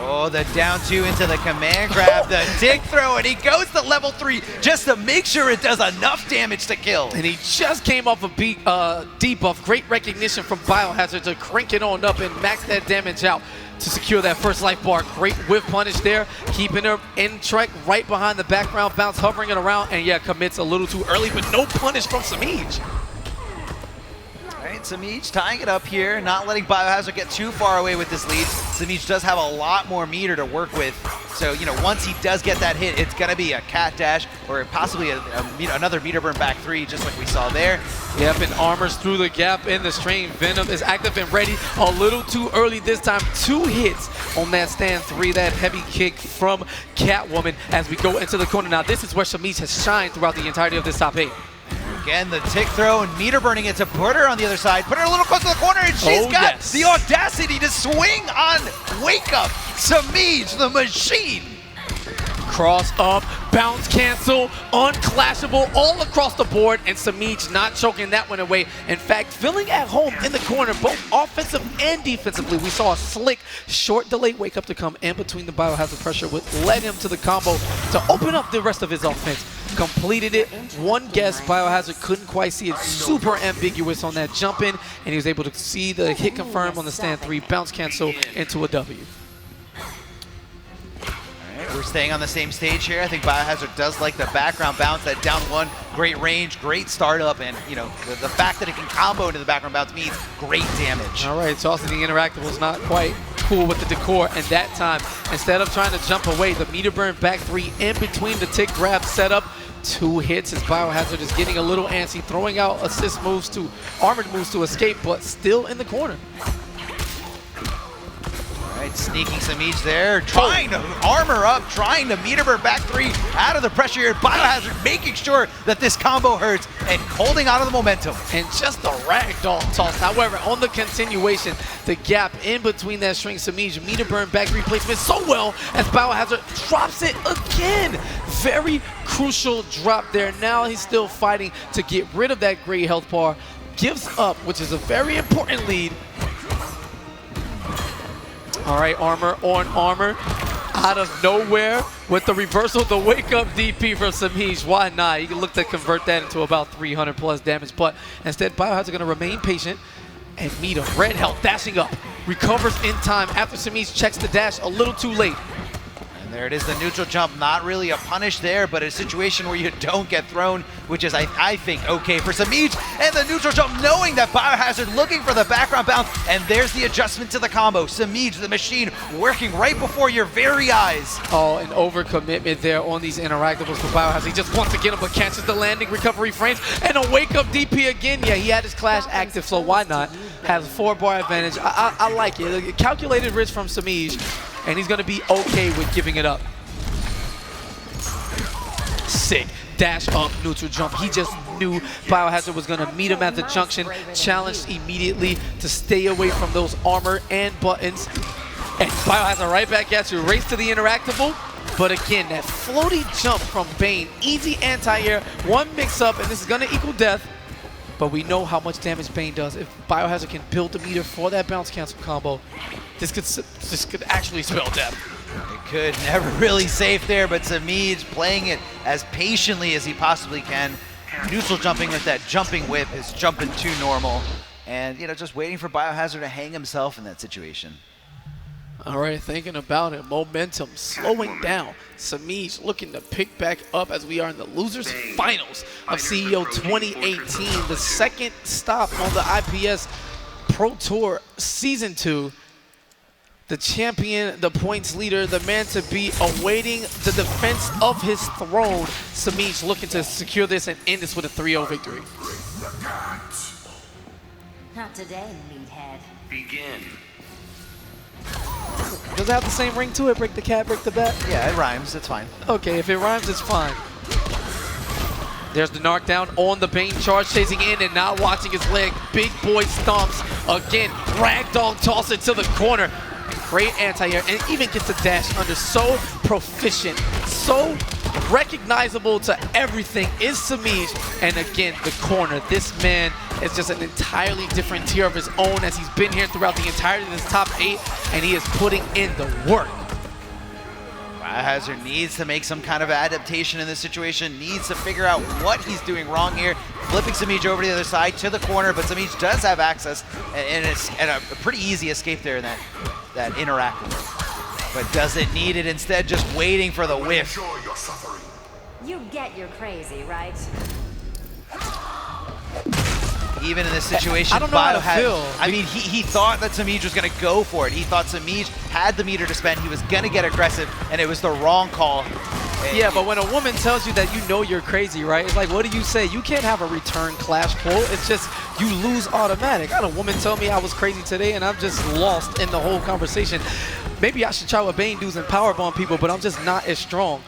Speaker 1: Oh, the down 2 into the command grab, the dig throw, and he goes to level 3 just to make sure it does enough damage to kill.
Speaker 2: And he just came off a debuff. Great recognition from Biohazard to crank it on up and max that damage out to secure that first life bar. Great whiff punish there, keeping her in track right behind the background bounce, hovering it around, and yeah, commits a little too early, but no punish from Samiij.
Speaker 1: Samiij tying it up here, not letting Biohazard get too far away with this lead. Samiij does have a lot more meter to work with. So, you know, once he does get that hit, it's going to be a cat dash or possibly another meter burn back 3, just like we saw there.
Speaker 2: Yep, and armors through the gap in the string. Venom is active and ready. A little too early this time. 2 hits on that stand 3, that heavy kick from Catwoman as we go into the corner. Now, this is where Samiij has shined throughout the entirety of this top 8.
Speaker 1: Again, the tick throw and meter burning it to put her on the other side. Put her a little close to the corner, and she's got the audacity to swing on Wake Up. Samiij, the machine.
Speaker 2: Cross up, bounce cancel, unclashable all across the board, and Samiij not choking that one away. In fact, feeling at home in the corner, both offensive and defensively. We saw a slick, short delay Wake Up to come in between the Biohazard pressure, which led him to the combo to open up the rest of his offense. Completed it. One guess, Biohazard couldn't quite see it. Super ambiguous on that jump in, and he was able to see the hit confirm on the stand 3, bounce cancel into a W.
Speaker 1: We're staying on the same stage here. I think Biohazard does like the background bounce, that down 1, great range, great startup, and you know the fact that it can combo into the background bounce means great damage.
Speaker 2: All right, tossing the interactables not quite cool with the decor, and that time, instead of trying to jump away, the meter burn back 3 in between the tick grab setup. 2 hits as Biohazard is getting a little antsy, throwing out assist moves to armored moves to escape, but still in the corner.
Speaker 1: Right, sneaking Samiij there, trying to armor up, trying to meter burn back 3 out of the pressure here. Biohazard making sure that this combo hurts and holding on to the momentum.
Speaker 2: And just a ragdoll toss. However, on the continuation, the gap in between that string, Samiij meter burn back 3 placement so well as Biohazard drops it again. Very crucial drop there. Now he's still fighting to get rid of that great health bar. Gives up, which is a very important lead. All right, armor on armor. Out of nowhere with the reversal, the Wake Up DP from Samiij. Why not? You can look to convert that into about 300 plus damage, but instead Biohazard going to remain patient and meet a red health dashing up. Recovers in time after Samiij checks the dash a little too late.
Speaker 1: There it is, the neutral jump. Not really a punish there, but a situation where you don't get thrown, which is, I think, okay for Samiij. And the neutral jump, knowing that Biohazard looking for the background bounce, and there's the adjustment to the combo. Samiij, the machine, working right before your very eyes.
Speaker 2: Oh, an overcommitment there on these interactables for Biohazard. He just wants to get him, but catches the landing, recovery frames, and a Wake Up DP again. Yeah, he had his clash active, so why not? Has a 4-bar advantage. I like it. A calculated risk from Samiij, and he's going to be okay with giving it up. Sick. Dash up, neutral jump. He just knew Biohazard was going to meet him at the junction. Challenged immediately to stay away from those armor and buttons. And Biohazard right back at you. Race to the interactable. But again, that floaty jump from Bane. Easy anti-air. One mix-up, and this is going to equal death. But we know how much damage Bane does. If Biohazard can build the meter for that bounce cancel combo, this could actually spell death.
Speaker 1: It could, never really safe there, but Samiij playing it as patiently as he possibly can. Neutral jumping with that jumping whip is jumping too normal. And, you know, just waiting for Biohazard to hang himself in that situation.
Speaker 2: All right, thinking about it, momentum slowing down. Samiij looking to pick back up as we are in the losers finals of CEO 2018, the second stop on the IPS Pro Tour Season 2. The champion, the points leader, the man to be awaiting the defense of his throne. Samiij looking to secure this and end this with a 3-0 victory.
Speaker 4: Not today, meathead.
Speaker 5: Begin.
Speaker 2: Does it have the same ring to it? Break the cat, break the bat?
Speaker 1: Yeah, it rhymes. It's fine.
Speaker 2: Okay, if it rhymes, it's fine. There's the knockdown on the Bane charge, chasing in and not watching his leg. Big boy stomps. Again, ragdoll toss it to the corner. Great anti-air, and even gets the dash under. So proficient, so recognizable to everything is Samiij. And again, the corner. This man is just an entirely different tier of his own as he's been here throughout the entirety of this top 8, and he is putting in the work.
Speaker 1: Biohazard needs to make some kind of adaptation in this situation, needs to figure out what he's doing wrong here. Flipping Samiij over to the other side to the corner, but Samiij does have access, and it's a pretty easy escape there in that interactive. But doesn't need it, instead just waiting for the whiff.
Speaker 7: Enjoy your suffering.
Speaker 4: You get you're crazy, right?
Speaker 1: Even in this situation,
Speaker 2: I don't know how to feel.
Speaker 1: I mean, he thought that Samiij was going to go for it. He thought Samiij had the meter to spend. He was going to get aggressive, and it was the wrong call.
Speaker 2: Yeah, but when a woman tells you that you know you're crazy, right? It's like, what do you say? You can't have a return clash quote. It's just you lose automatic. I had a woman tell me I was crazy today, and I'm just lost in the whole conversation. Maybe I should try what Bane does and powerbomb people, but I'm just not as strong.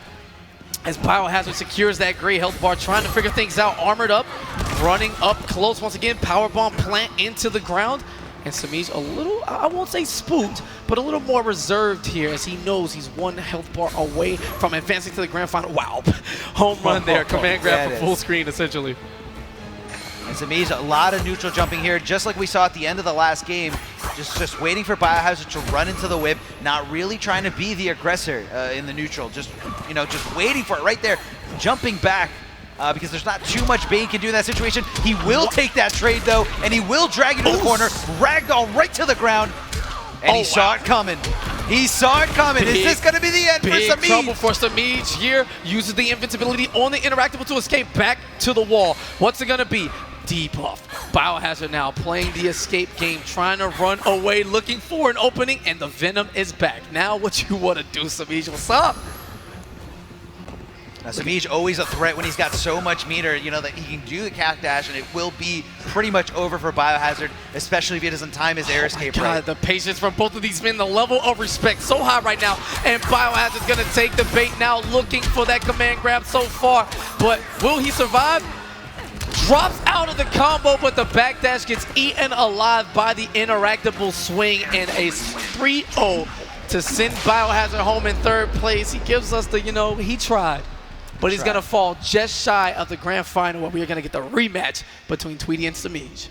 Speaker 2: As Biohazard secures that gray health bar, trying to figure things out, armored up, running up close once again, powerbomb plant into the ground. And Samiij a little, I won't say spooked, but a little more reserved here as he knows he's one health bar away from advancing to the grand final. Wow, home run there, command grab for full screen essentially.
Speaker 1: And Samiij, a lot of neutral jumping here, just like we saw at the end of the last game. Just waiting for Biohazard to run into the whip, not really trying to be the aggressor in the neutral. Just, you know, just waiting for it right there, jumping back. Because there's not too much Bane can do in that situation. He will take that trade though, and he will drag you to the corner, ragdoll right to the ground, and he saw it coming. He saw it coming. Is this going to be the end for Samiij?
Speaker 2: Big trouble for Samiij here. Uses the invincibility on the interactable to escape back to the wall. What's it going to be? Debuff. Biohazard now playing the escape game, trying to run away, looking for an opening, and the Venom is back. Now what you want to do, Samiij? What's up?
Speaker 1: Now, Samiij always a threat when he's got so much meter, you know, that he can do the cat dash, and it will be pretty much over for Biohazard, especially if he doesn't time his air escape right.
Speaker 2: The patience from both of these men, the level of respect so high right now, and Biohazard's going to take the bait now, looking for that command grab so far, but will he survive? Drops out of the combo, but the backdash gets eaten alive by the interactable swing, and a 3-0 to send Biohazard home in third place. He gives us the, you know, he tried. But he's going to fall just shy of the grand final where we are going to get the rematch between Tweedy and Samiij.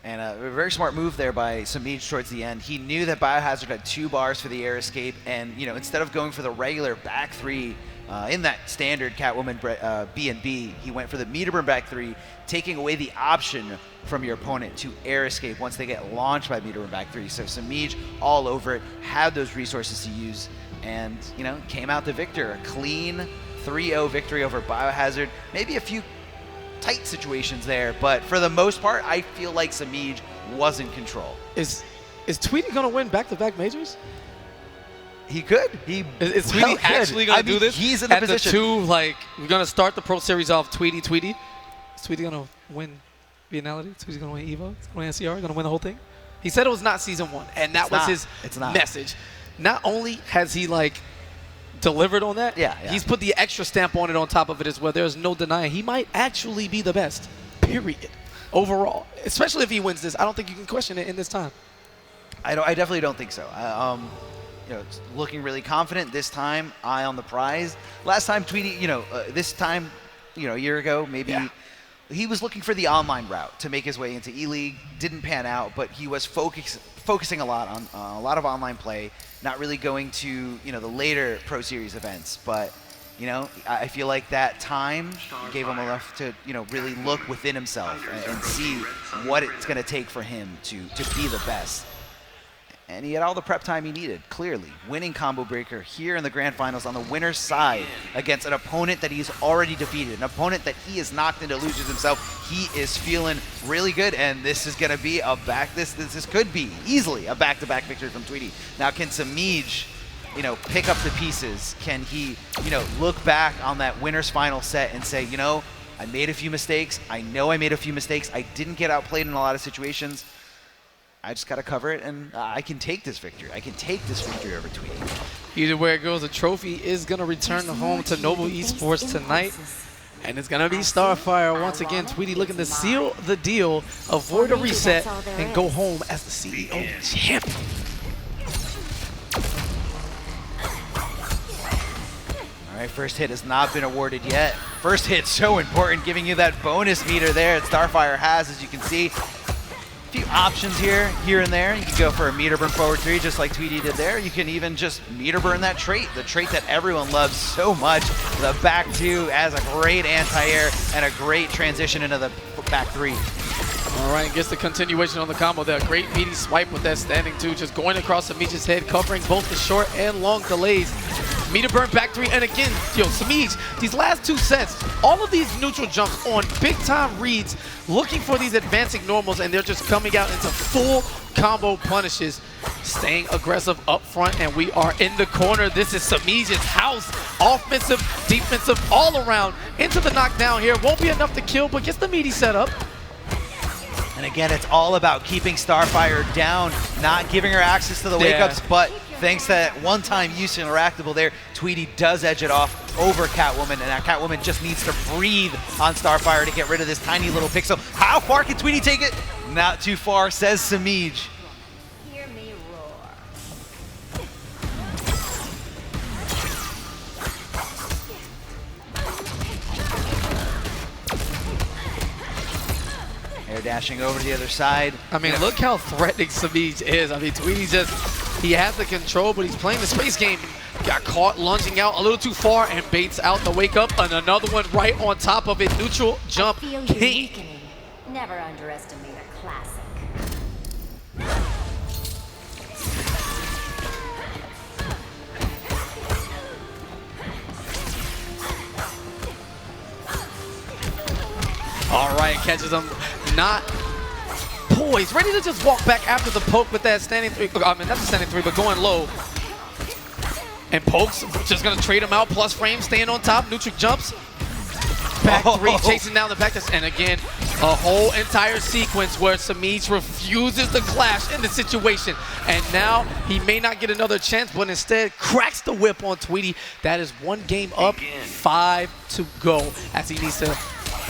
Speaker 1: And a very smart move there by Samiij towards the end. He knew that Biohazard had 2 bars for the air escape, and, you know, instead of going for the regular back 3 in that standard Catwoman B&B, he went for the meter burn back 3, taking away the option from your opponent to air escape once they get launched by meter burn back 3. So Samiij all over it, had those resources to use, and, you know, came out the victor. A clean 3-0 victory over Biohazard. Maybe a few tight situations there, but for the most part, I feel like Samiij was in control.
Speaker 2: Is Tweedy going to win back-to-back majors?
Speaker 1: He could.
Speaker 2: Is Tweedy actually going to do this?
Speaker 1: He's in the position.
Speaker 2: We're going to start the Pro Series off Tweedy. Is Tweedy going to win Biennality? Tweedy's going to win EVO? He's going to win NCR? Going to win the whole thing? He said it was not season 1, and that was his message. Not only has he, like, delivered on that, he's put the extra stamp on it on top of it as well. There's no denying he might actually be the best, period, overall. Especially if he wins this. I don't think you can question it in this time.
Speaker 1: I definitely don't think so. You know, looking really confident this time, eye on the prize. Last time Tweedy, you know, this time, you know, a year ago, maybe he was looking for the online route to make his way into E-League. Didn't pan out, but he was focusing a lot on a lot of online play. not really going to, you know, the later Pro Series events, but you know, I feel like that time gave him enough to, you know, really look within himself and see what it's going to take for him to be the best. And he had all the prep time he needed, clearly. Winning Combo Breaker here in the Grand Finals on the winner's side against an opponent that he's already defeated, an opponent that he is knocked into losers himself. He is feeling really good, and this is going to be a this could be easily a back-to-back victory from Tweedy. Now, can Samij, you know, pick up the pieces? Can he, you know, look back on that winner's final set and say, you know, I made a few mistakes. I know I made a few mistakes. I didn't get outplayed in a lot of situations. I just got to cover it, and I can take this victory. I can take this victory over Tweedy.
Speaker 2: Either way it goes, the trophy is going to return home to Noble Esports tonight. And it's going to be Starfire once again. Tweedy looking to seal the deal, avoid a reset, and go home as the CEO champion.
Speaker 1: All right, first hit has not been awarded yet. First hit so important, giving you that bonus meter there that Starfire has, as you can see. A few options here and there. You can go for a meter burn forward three, just like Tweedy did there. You can even just meter burn that trait, the trait that everyone loves so much. The back two has a great anti-air and a great transition into the back three.
Speaker 2: All right, gets the continuation on the combo there. Great meaty swipe with that standing two, just going across Samij's head, covering both the short and long delays. Meter burn back three, and again, yo, Samij, these last two sets, all of these neutral jumps on big time reads, looking for these advancing normals, and they're just coming out into full combo punishes. Staying aggressive up front, and we are in the corner. This is Samij's house. Offensive, defensive, all around. Into the knockdown here. Won't be enough to kill, but gets the meaty set up.
Speaker 1: And again, it's all about keeping Starfire down, not giving her access to the wake-ups, but thanks to that one-time use in Interactable there, Tweedy does edge it off over Catwoman, and that Catwoman just needs to breathe on Starfire to get rid of this tiny little pixel. How far can Tweedy take it? Not too far, says Samij.
Speaker 4: Hear me roar.
Speaker 1: Air dashing over to the other side.
Speaker 2: I mean, look how threatening Samij is. I mean, Tweedy just, he has the control, but he's playing the space game. Got caught lunging out a little too far and baits out the wake up, and another one right on top of it. Neutral jump
Speaker 4: Feel you
Speaker 2: king.
Speaker 4: weakening. Never underestimate a classic.
Speaker 2: All right, catches him not poised, ready to just walk back after the poke with that standing three. I mean, not the standing three, but going low. And Pokes just gonna trade him out, plus frame, staying on top, neutral jumps. Back three, chasing down the back, and again, a whole entire sequence where Samij refuses to clash in the situation. And now he may not get another chance, but instead cracks the whip on Tweedy. That is one game up, 5 to go, as he needs to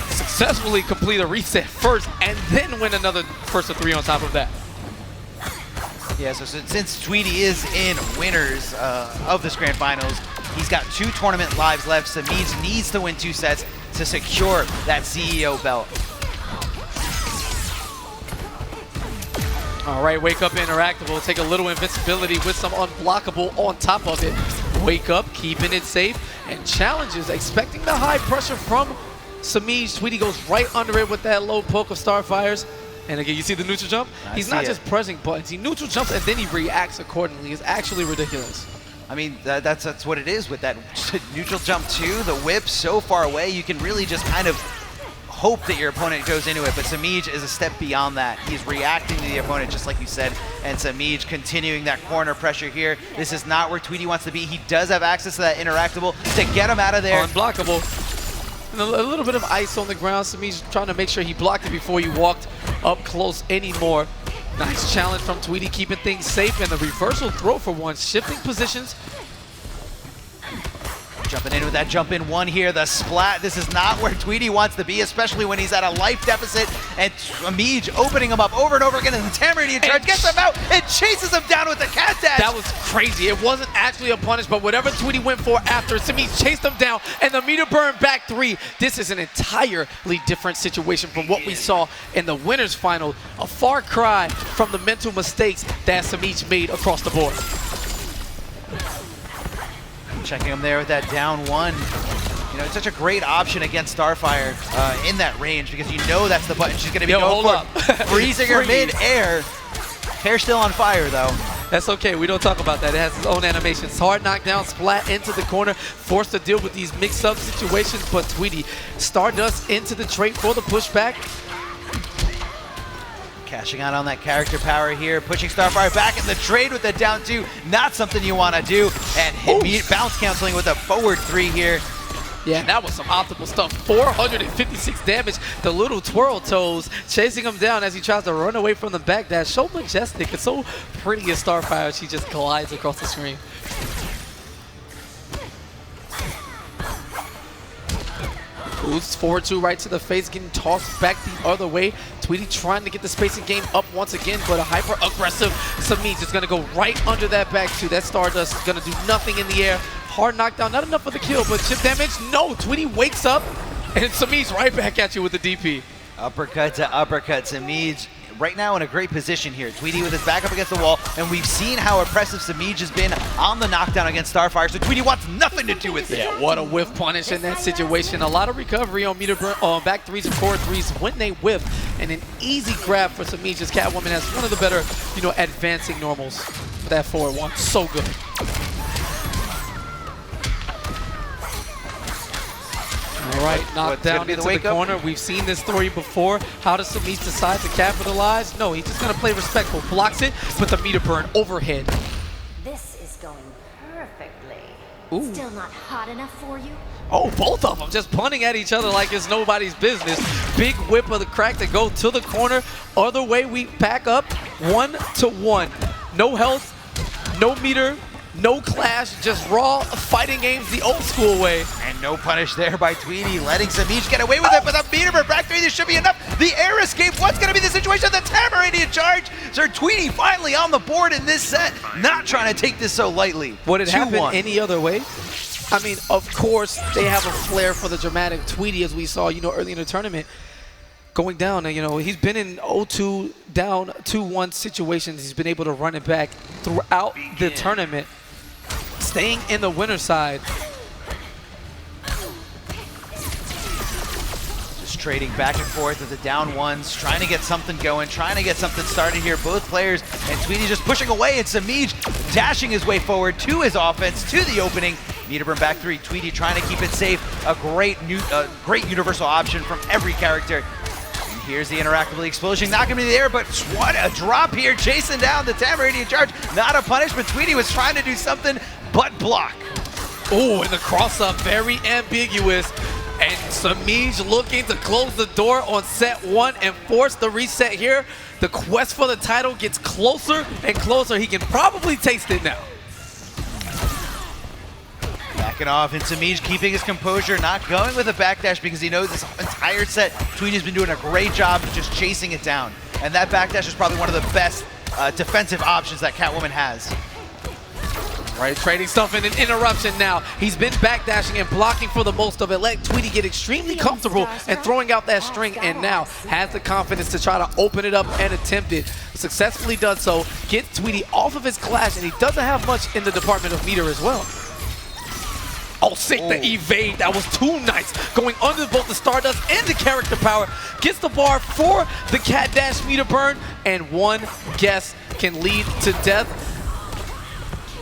Speaker 2: successfully complete a reset first and then win another first of three on top of that.
Speaker 1: Yeah, so since Tweedy is in winners of this Grand Finals, he's got 2 tournament lives left. Samij needs to win 2 sets to secure that CEO belt.
Speaker 2: All right, Wake Up Interactable. Take a little invincibility with some unblockable on top of it. Wake Up, keeping it safe, and challenges, expecting the high pressure from Samij. Tweedy goes right under it with that low poke of Starfires. And again, you see the neutral jump? He's not just pressing buttons. He neutral jumps and then he reacts accordingly. It's actually ridiculous.
Speaker 1: I mean, that's what it is with that neutral jump too. The whip so far away, you can really just kind of hope that your opponent goes into it, but Samij is a step beyond that. He's reacting to the opponent, just like you said, and Samij continuing that corner pressure here. This is not where Tweedy wants to be. He does have access to that interactable to get him out of there.
Speaker 2: Unblockable. And a little bit of ice on the ground. Samij trying to make sure he blocked it before he walked up close anymore. Nice challenge from Tweedy, keeping things safe, and the reversal throw for one, shifting positions.
Speaker 1: Jumping in with that jump in one here, the splat. This is not where Tweedy wants to be, especially when he's at a life deficit. And Samij opening him up over and over again, and the Tamaridian charge gets him out and chases him down with the cat dash.
Speaker 2: That was crazy. It wasn't actually a punish, but whatever Tweedy went for after, Samij chased him down, and the meter burn back three. This is an entirely different situation from what we saw in the winners final. A far cry from the mental mistakes that Samij made across the board.
Speaker 1: Checking him there with that down one. You know, it's such a great option against Starfire in that range because you know that's the button she's going to be going for. Freezing her mid-air. Hair still on fire, though.
Speaker 2: That's okay. We don't talk about that. It has its own animations. Hard knockdown, splat into the corner, forced to deal with these mix-up situations, but Tweedy Stardust into the trait for the pushback.
Speaker 1: Cashing out on that character power here, pushing Starfire back in the trade with the down two. Not something you want to do. And hit bounce canceling with a forward three here.
Speaker 2: Yeah, that was some optimal stuff. 456 damage. The little twirl toes chasing him down as he tries to run away from the backdash. So majestic. It's so pretty as Starfire. She just glides across the screen. Oops, forward two right to the face, getting tossed back the other way. Tweedy trying to get the spacing game up once again, but a hyper-aggressive Samiz is going to go right under that back two. That Stardust is going to do nothing in the air. Hard knockdown, not enough for the kill, but chip damage, no. Tweedy wakes up, and Samiz right back at you with the DP.
Speaker 1: Uppercut to uppercut. Samiz right now in a great position here. Tweedy with his back up against the wall, and we've seen how impressive Samiz has been on the knockdown against Starfire, so Tweedy wants nothing to do with it.
Speaker 2: Yeah, what a whiff punish in that situation. A lot of recovery on back threes and forward threes when they whiff, and an easy grab for Samiz. Catwoman has one of the better, advancing normals for that forward one. So good. All right, knocked down into the corner. We've seen this story before. How does Samiz decide to capitalize? No, he's just going to play respectful. Blocks it, but the meter burn overhead.
Speaker 4: This is going perfectly.
Speaker 2: Ooh.
Speaker 4: Still not hot enough for you?
Speaker 2: Oh, both of them just punting at each other like it's nobody's business. Big whip of the crack to go to the corner. Other way, we pack up 1-1. No health, no meter, no clash, just raw fighting games the old school way.
Speaker 1: And no punish there by Tweedy, letting Samiz get away with it, but the meter burn back three, this should be enough. The air escape, what's going to be the situation? The Tamaranean charge. Sir Tweedy finally on the board in this set, not trying to take this so lightly.
Speaker 2: Would it happen any other way? I mean, of course, they have a flair for the dramatic Tweedy, as we saw, early in the tournament. Going down, he's been in 0-2, down 2-1 situations. He's been able to run it back throughout the tournament. Staying in the winner's side.
Speaker 1: Just trading back and forth with the down ones, trying to get something going, trying to get something started here. Both players, and Tweedy just pushing away, and Samiz dashing his way forward to his offense, to the opening. Meter burn back three, Tweedy trying to keep it safe. A great universal option from every character. And here's the interactable explosion, not gonna be there, but what a drop here, chasing down the Tamaranean charge. Not a punish, but Tweedy was trying to do something but block.
Speaker 2: Oh, and the cross-up, very ambiguous. And Samiz looking to close the door on set one and force the reset here. The quest for the title gets closer and closer. He can probably taste it now.
Speaker 1: Backing off, and Samiz keeping his composure, not going with a backdash because he knows this entire set, Tweedy's been doing a great job of just chasing it down. And that backdash is probably one of the best defensive options that Catwoman has.
Speaker 2: Right, trading stuff in an interruption now. He's been backdashing and blocking for the most of it. Let Tweedy get extremely comfortable and throwing out that string, and now has the confidence to try to open it up and attempt it. Successfully done so. Gets Tweedy off of his clash, and he doesn't have much in the department of meter as well. Oh, sick, the evade. That was too nice. Going under both the Stardust and the character power. Gets the bar for the cat dash meter burn, and one guess can lead to death.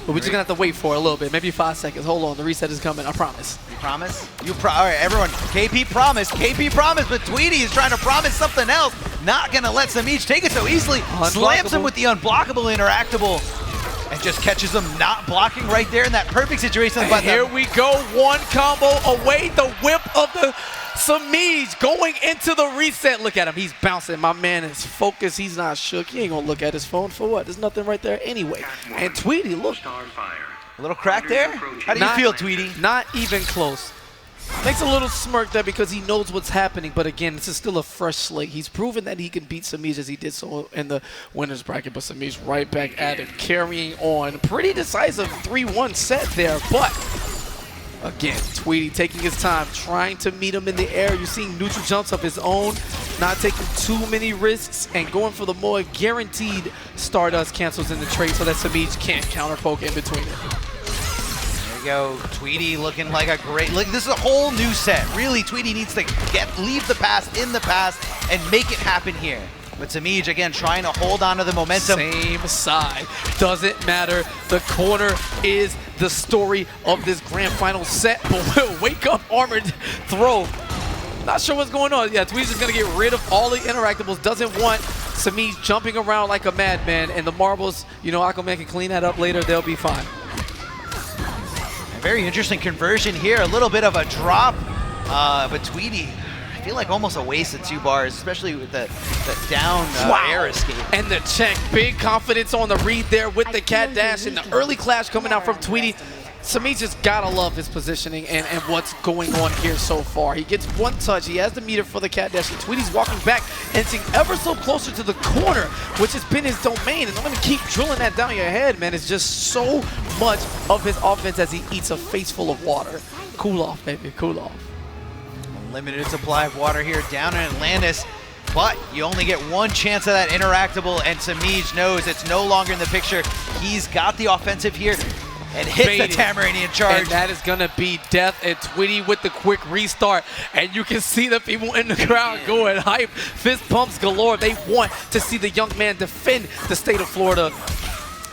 Speaker 2: But we're just gonna have to wait for a little bit, maybe 5 seconds. Hold on, the reset is coming, I promise.
Speaker 1: You promise? All right, everyone, KP promised, but Tweedy is trying to promise something else. Not gonna let Samiz take it so easily. Slams him with the unblockable interactable and just catches him not blocking right there in that perfect situation.
Speaker 2: But here we go, one combo away, the whip of the Samiz going into the reset. Look at him, he's bouncing. My man is focused, he's not shook. He ain't gonna look at his phone for what? There's nothing right there anyway. And Tweedy, look.
Speaker 1: A little crack there? How do you feel, Tweedy?
Speaker 2: Not even close. Makes a little smirk there because he knows what's happening, but again, this is still a fresh slate. He's proven that he can beat Samiz as he did so in the winner's bracket, but Samiz right back at it, carrying on. Pretty decisive 3-1 set there, but again, Tweedy taking his time, trying to meet him in the air. You're seeing neutral jumps of his own, not taking too many risks, and going for the more guaranteed Stardust cancels in the trade so that Samiz can't counter poke in between it.
Speaker 1: There go. Tweedy looking like a great, like this is a whole new set. Really, Tweedy needs to leave the past in the past and make it happen here. But Samij, again, trying to hold on to the momentum.
Speaker 2: Same side. Doesn't matter. The corner is the story of this grand final set. But will wake up armored throw. Not sure what's going on. Yeah, Tweedy's just going to get rid of all the interactables. Doesn't want Samij jumping around like a madman. And the marbles, you know, Aquaman can clean that up later. They'll be fine.
Speaker 1: A very interesting conversion here. A little bit of a drop. But Tweedy, I feel like almost a waste of 2 bars, especially with the down air escape.
Speaker 2: And the check. Big confidence on the read there with the cat dash and the early clash coming out from Tweedy. Samij just gotta love his positioning and what's going on here so far. He gets 1 touch, he has the meter for the cat dash, and Tweedy's walking back, inching ever so closer to the corner, which has been his domain. And I'm gonna keep drilling that down your head, man. It's just so much of his offense as he eats a face full of water. Cool off, baby, cool off.
Speaker 1: Limited supply of water here down in Atlantis, but you only get 1 chance of that interactable, and Samij knows it's no longer in the picture. He's got the offensive here and hits the Tamaranian charge.
Speaker 2: And that is gonna be death, and Tweedy with the quick restart. And you can see the people in the crowd going hype. Fist pumps galore. They want to see the young man defend the state of Florida.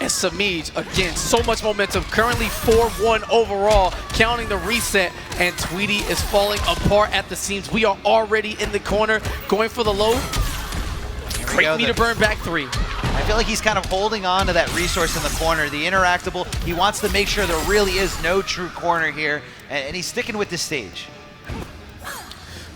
Speaker 2: And Samij, again, so much momentum. Currently 4-1 overall, counting the reset. And Tweedy is falling apart at the seams. We are already in the corner, going for the low. Great meter burn back 3.
Speaker 1: I feel like he's kind of holding on to that resource in the corner, the interactable. He wants to make sure there really is no true corner here, and he's sticking with this stage.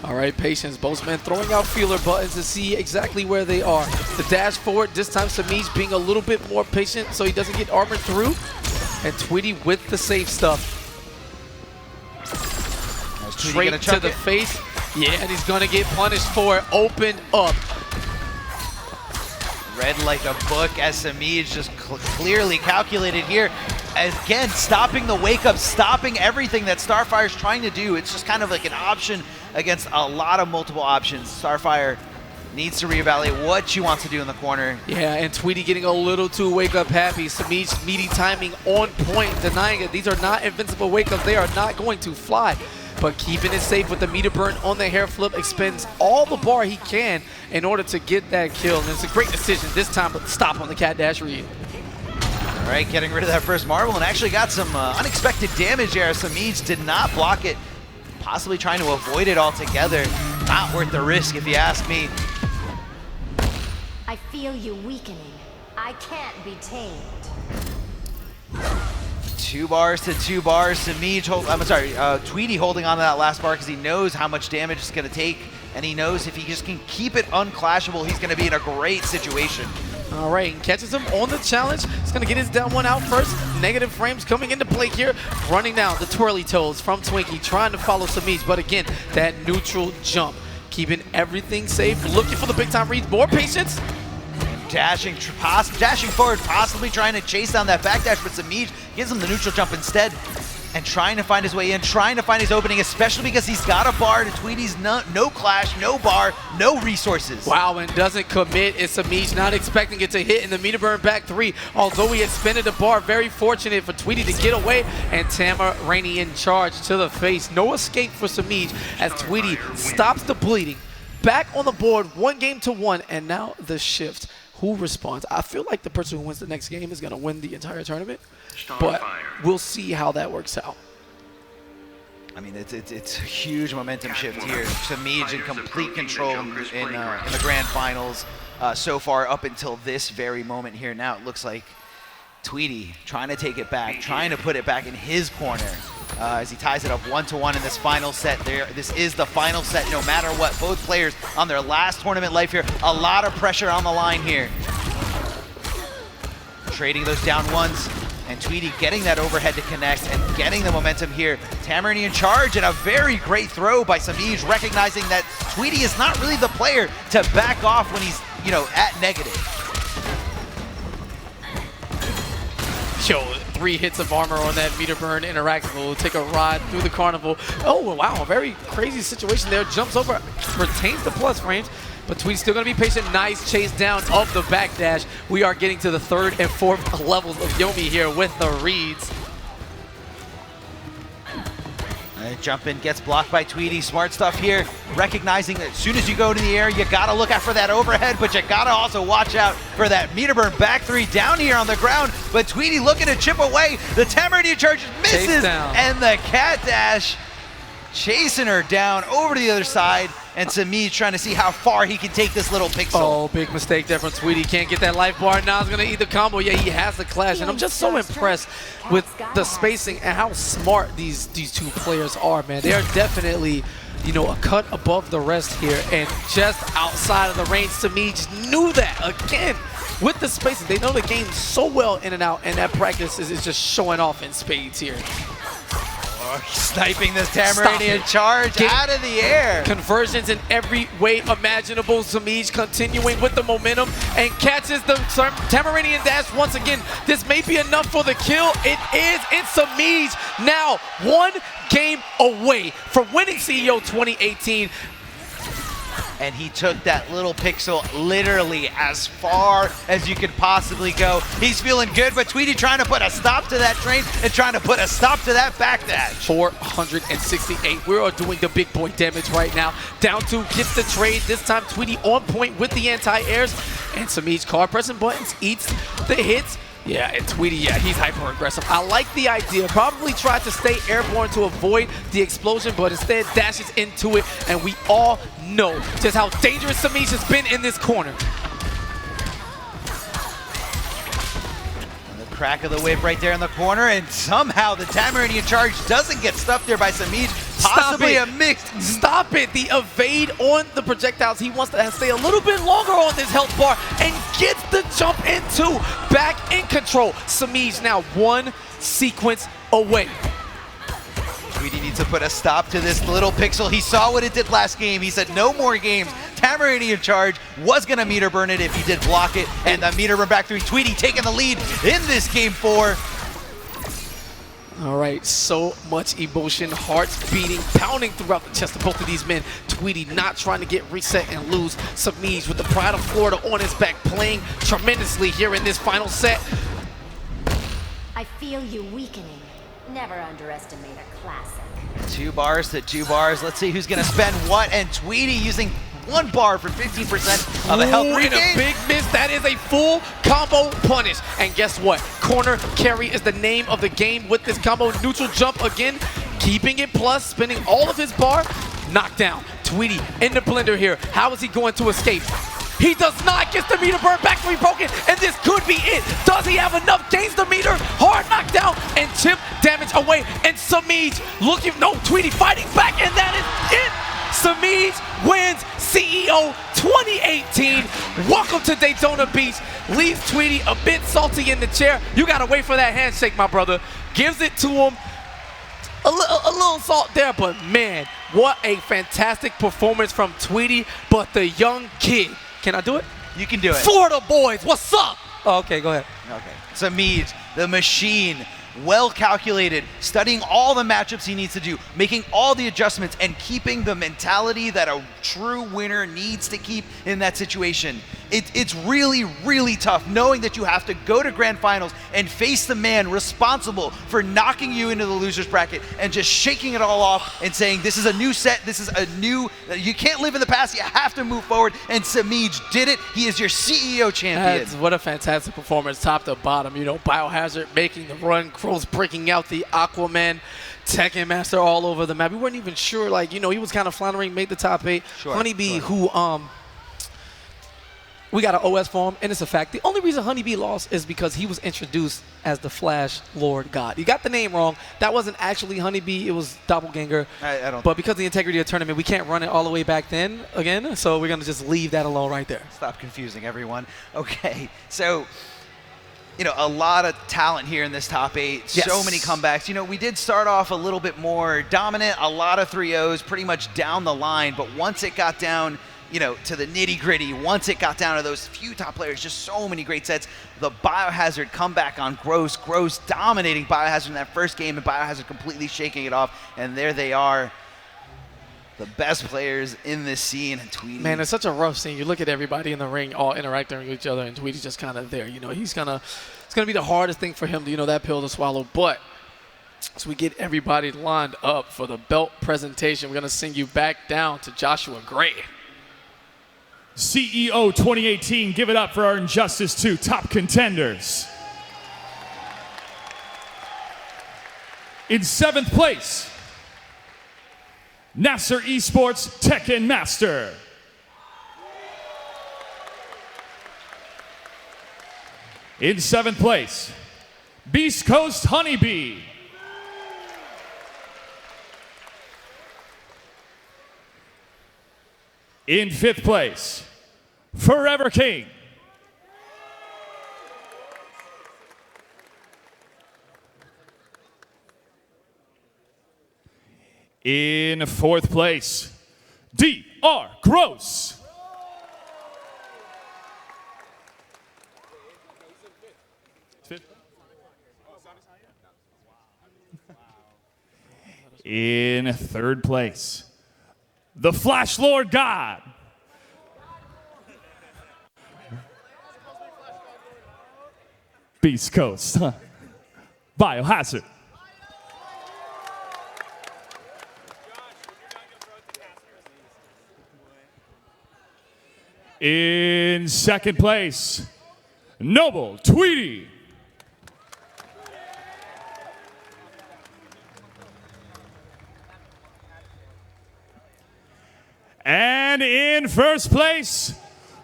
Speaker 2: All right, patience. Bozeman throwing out feeler buttons to see exactly where they are. The dash forward, this time Samij being a little bit more patient so he doesn't get armored through. And Tweedy with the safe stuff. Straight to the face. Yeah, and he's going to get punished for it. Open up.
Speaker 1: Read like a book as Samij just clearly calculated here. Again, stopping the wake up, stopping everything that Starfire's trying to do. It's just kind of like an option against a lot of multiple options. Starfire needs to reevaluate what she wants to do in the corner.
Speaker 2: Yeah, and Tweedy getting a little too wake up happy. Samij meaty timing on point, denying it. These are not invincible wake ups. They are not going to fly. But keeping it safe with the meter burn on the hair flip, expends all the bar he can in order to get that kill. And it's a great decision this time, but stop on the cat dash read.
Speaker 1: All right, getting rid of that first marble and actually got some unexpected damage there. Samij did not block it, possibly trying to avoid it altogether. Not worth the risk if you ask me.
Speaker 4: I feel you weakening. I can't be tamed.
Speaker 1: 2 bars to 2 bars. Samij, Tweedy holding on to that last bar because he knows how much damage it's going to take, and he knows if he just can keep it unclashable, he's going to be in a great situation.
Speaker 2: All right, and catches him on the challenge. He's going to get his down 1 out first. Negative frames coming into play here. Running down the twirly toes from Twinkie, trying to follow Samij, but again, that neutral jump. Keeping everything safe, looking for the big time reads. More patience.
Speaker 1: Dashing forward, possibly trying to chase down that backdash, but Samij gives him the neutral jump instead and trying to find his way in, trying to find his opening, especially because he's got a bar to Tweedy's no clash, no bar, no resources.
Speaker 2: Wow, and doesn't commit. It's Samij not expecting it to hit in the meter burn back 3. Although he had spent the bar, very fortunate for Tweedy to get away, and Tamaranian charge to the face. No escape for Samij as Tweedy stops the bleeding. Back on the board, 1-1, and now the shift. Who responds? I feel like the person who wins the next game is going to win the entire tournament, but we'll see how that works out.
Speaker 1: I mean, it's a huge momentum shift here. Samij in complete control in the grand finals so far up until this very moment here. Now it looks like Tweedy trying to take it back, trying to put it back in his corner as he ties it up 1-1 in this final set. This is the final set no matter what. Both players on their last tournament life here. A lot of pressure on the line here. Trading those down ones, and Tweedy getting that overhead to connect and getting the momentum here. Tamaranian charge and a very great throw by Samij, recognizing that Tweedy is not really the player to back off when he's, at negative.
Speaker 2: Yo, 3 hits of armor on that meter burn interactable. Will take a ride through the carnival. Oh, wow, very crazy situation there. Jumps over, retains the plus frames, but Tweedy's still going to be patient. Nice chase down of the backdash. We are getting to the 3rd and 4th levels of Yomi here with the reads.
Speaker 1: And jump in gets blocked by Tweedy. Smart stuff here, recognizing that as soon as you go to the air, you gotta look out for that overhead, but you gotta also watch out for that meter burn back three down here on the ground. But Tweedy looking to chip away. The Tamarinia charge misses, and the cat dash chasing her down over to the other side. And Samij trying to see how far he can take this little pixel.
Speaker 2: Oh, big mistake there from Tweedy. Can't get that life bar. Now he's going to eat the combo. Yeah, he has the clash. And I'm just so impressed with the spacing and how smart these two players are, man. They are definitely, you know, a cut above the rest here. And just outside of the range, Samij knew that again. With the spacing, they know the game so well in and out. And that practice is just showing off in spades here.
Speaker 1: Sniping this Tamarinia charge out of the air.
Speaker 2: Conversions in every way imaginable. Samij continuing with the momentum and catches the Tamarinian dash once again. This may be enough for the kill. It is. It's Samij now 1 game away from winning CEO 2018.
Speaker 1: And he took that little pixel literally as far as you could possibly go. He's feeling good, but Tweedy trying to put a stop to that train and trying to put a stop to that backdash.
Speaker 2: 468. We are doing the big boy damage right now. Down 2 gets the trade. This time Tweedy on point with the anti-airs. And Samij card pressing buttons eats the hits. Yeah, and Tweedy, yeah, he's hyper-aggressive. I like the idea. Probably tried to stay airborne to avoid the explosion, but instead dashes into it, and we all know just how dangerous Samij has been in this corner.
Speaker 1: And the crack of the whip right there in the corner, and somehow the Tamarinia charge doesn't get stuffed there by Samij. Possibly a mix.
Speaker 2: Stop it. The evade on the projectiles. He wants to stay a little bit longer on this health bar and gets the jump in 2. Back in control. Samij now 1 sequence away.
Speaker 1: Tweedy needs to put a stop to this little pixel. He saw what it did last game. He said no more games. Tamarinia charge was going to meter burn it if he did block it. And the meter burn back 3. Tweedy taking the lead in this game 4.
Speaker 2: All right, so much emotion, hearts beating, pounding throughout the chest of both of these men. Tweedy not trying to get reset and lose. Samij with the pride of Florida on his back, playing tremendously here in this final set.
Speaker 4: I feel you weakening. Never underestimate a classic.
Speaker 1: 2 bars to 2 bars. Let's see who's going to spend what. And Tweedy using 1 bar for 15% of a health regain.
Speaker 2: And a big miss. That is a full combo punish. And guess what? Corner carry is the name of the game with this combo. Neutral jump again, keeping it plus, spending all of his bar. Knockdown. Tweedy in the blender here. How is he going to escape? He does not. Gets the meter burn back 3 broken, and this could be it. Does he have enough? Gains the meter. Hard knockdown and chip damage away. And Samij looking. No, Tweedy fighting back, and that is it. Samij wins CEO 2018. Welcome to Daytona Beach. Leaves Tweedy a bit salty in the chair. You gotta wait for that handshake, my brother. Gives it to him. A little salt there, but man, what a fantastic performance from Tweedy. But the young kid, can I do it?
Speaker 1: You can do it.
Speaker 2: Florida boys, what's up? Oh, okay, go ahead.
Speaker 1: Okay. Samij, the machine, well calculated, studying all the matchups he needs to do, making all the adjustments, and keeping the mentality that a true winner needs to keep in that situation. It's really, really tough knowing that you have to go to grand finals and face the man responsible for knocking you into the loser's bracket and just shaking it all off and saying, this is a new set, this is a new, you can't live in the past, you have to move forward. And Samij did it. He is your CEO champion.
Speaker 2: What a fantastic performance, top to bottom. You know, Biohazard making the run, Crows breaking out the Aquaman, Tekken Master all over the map. We weren't even sure, like, you know, he was kind of floundering, made the top 8.
Speaker 1: Sure,
Speaker 2: Honeybee, who, we got an OS for him, and it's a fact. The only reason Honeybee lost is because he was introduced as the Flash Lord God. You got the name wrong. That wasn't actually Honeybee. It was Doppelganger.
Speaker 1: I don't.
Speaker 2: But because of the integrity of the tournament, we can't run it all the way back then again. So we're going to just leave that alone right there.
Speaker 1: Stop confusing everyone. Okay, so, you know, a lot of talent here in this top 8.
Speaker 2: Yes.
Speaker 1: So many comebacks. You know, we did start off a little bit more dominant, a lot of 3-0s pretty much down the line. But once it got down, you know, to the nitty gritty, once it got down to those few top players, just so many great sets. The Biohazard comeback on Gross dominating Biohazard in that first game, and Biohazard completely shaking it off. And there they are, the best players in this scene. And Tweedy,
Speaker 2: man, it's such a rough scene. You look at everybody in the ring all interacting with each other, and Tweedy's just kind of there. You know, it's gonna be the hardest thing for him to, you know, that pill to swallow. But So we get everybody lined up for the belt presentation. We're going to send you back down to Joshua Gray.
Speaker 3: CEO 2018, give it up for our Injustice 2 top contenders. In 7th place, Nasser Esports Tekken Master. In 7th place, Beast Coast Honeybee. In 5th place, Forever King. In 4th place, DR Gross. In 3rd place, the Flash Lord God. Beast Coast. Biohazard. In 2nd place, Noble Tweety. And in 1st place,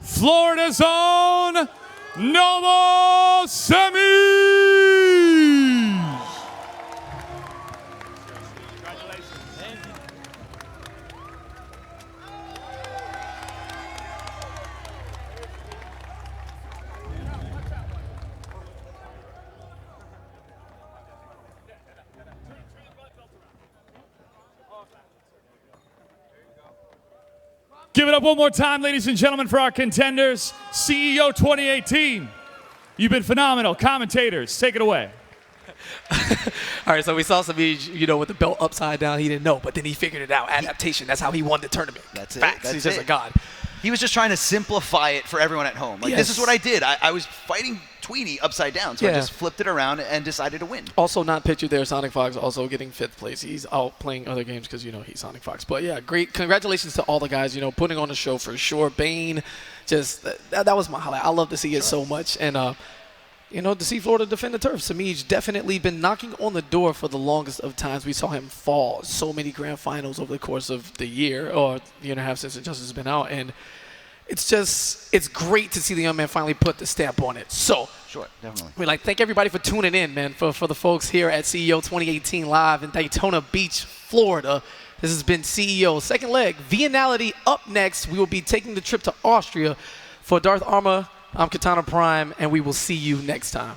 Speaker 3: Florida's own Noble Semi. Give it up one more time, ladies and gentlemen, for our contenders. CEO 2018. You've been phenomenal. Commentators, take it away.
Speaker 2: All right, so we saw Samij, you know, with the belt upside down. He didn't know, but then he figured it out. Adaptation, that's how he won the tournament.
Speaker 1: That's it.
Speaker 2: Facts.
Speaker 1: That's
Speaker 2: He's just
Speaker 1: it.
Speaker 2: a god.
Speaker 1: He was just trying to simplify it for everyone at home. Like, this is
Speaker 2: Yes.
Speaker 1: what I did. I was fighting Tweety upside down, so I
Speaker 2: Yeah.
Speaker 1: just flipped it around and decided to win.
Speaker 2: Also not pictured there, Sonic Fox also getting 5th place. He's out playing other games because, you know, he's Sonic Fox. But, yeah, great. Congratulations to all the guys, you know, putting on the show for sure. Bane, just that was my highlight. I love to see it so much. And, you know, to see Florida defend the turf. Samij definitely been knocking on the door for the longest of times. We saw him fall so many grand finals over the course of the year or year and a half since Injustice has been out. And it's great to see the young man finally put the stamp on it. So,
Speaker 1: Sure, definitely.
Speaker 2: we'd like to thank everybody for tuning in, man, for the folks here at CEO 2018 live in Daytona Beach, Florida. This has been CEO Second Leg. Vianality up next. We will be taking the trip to Austria. For Darth Arma, I'm Katana Prime, and we will see you next time.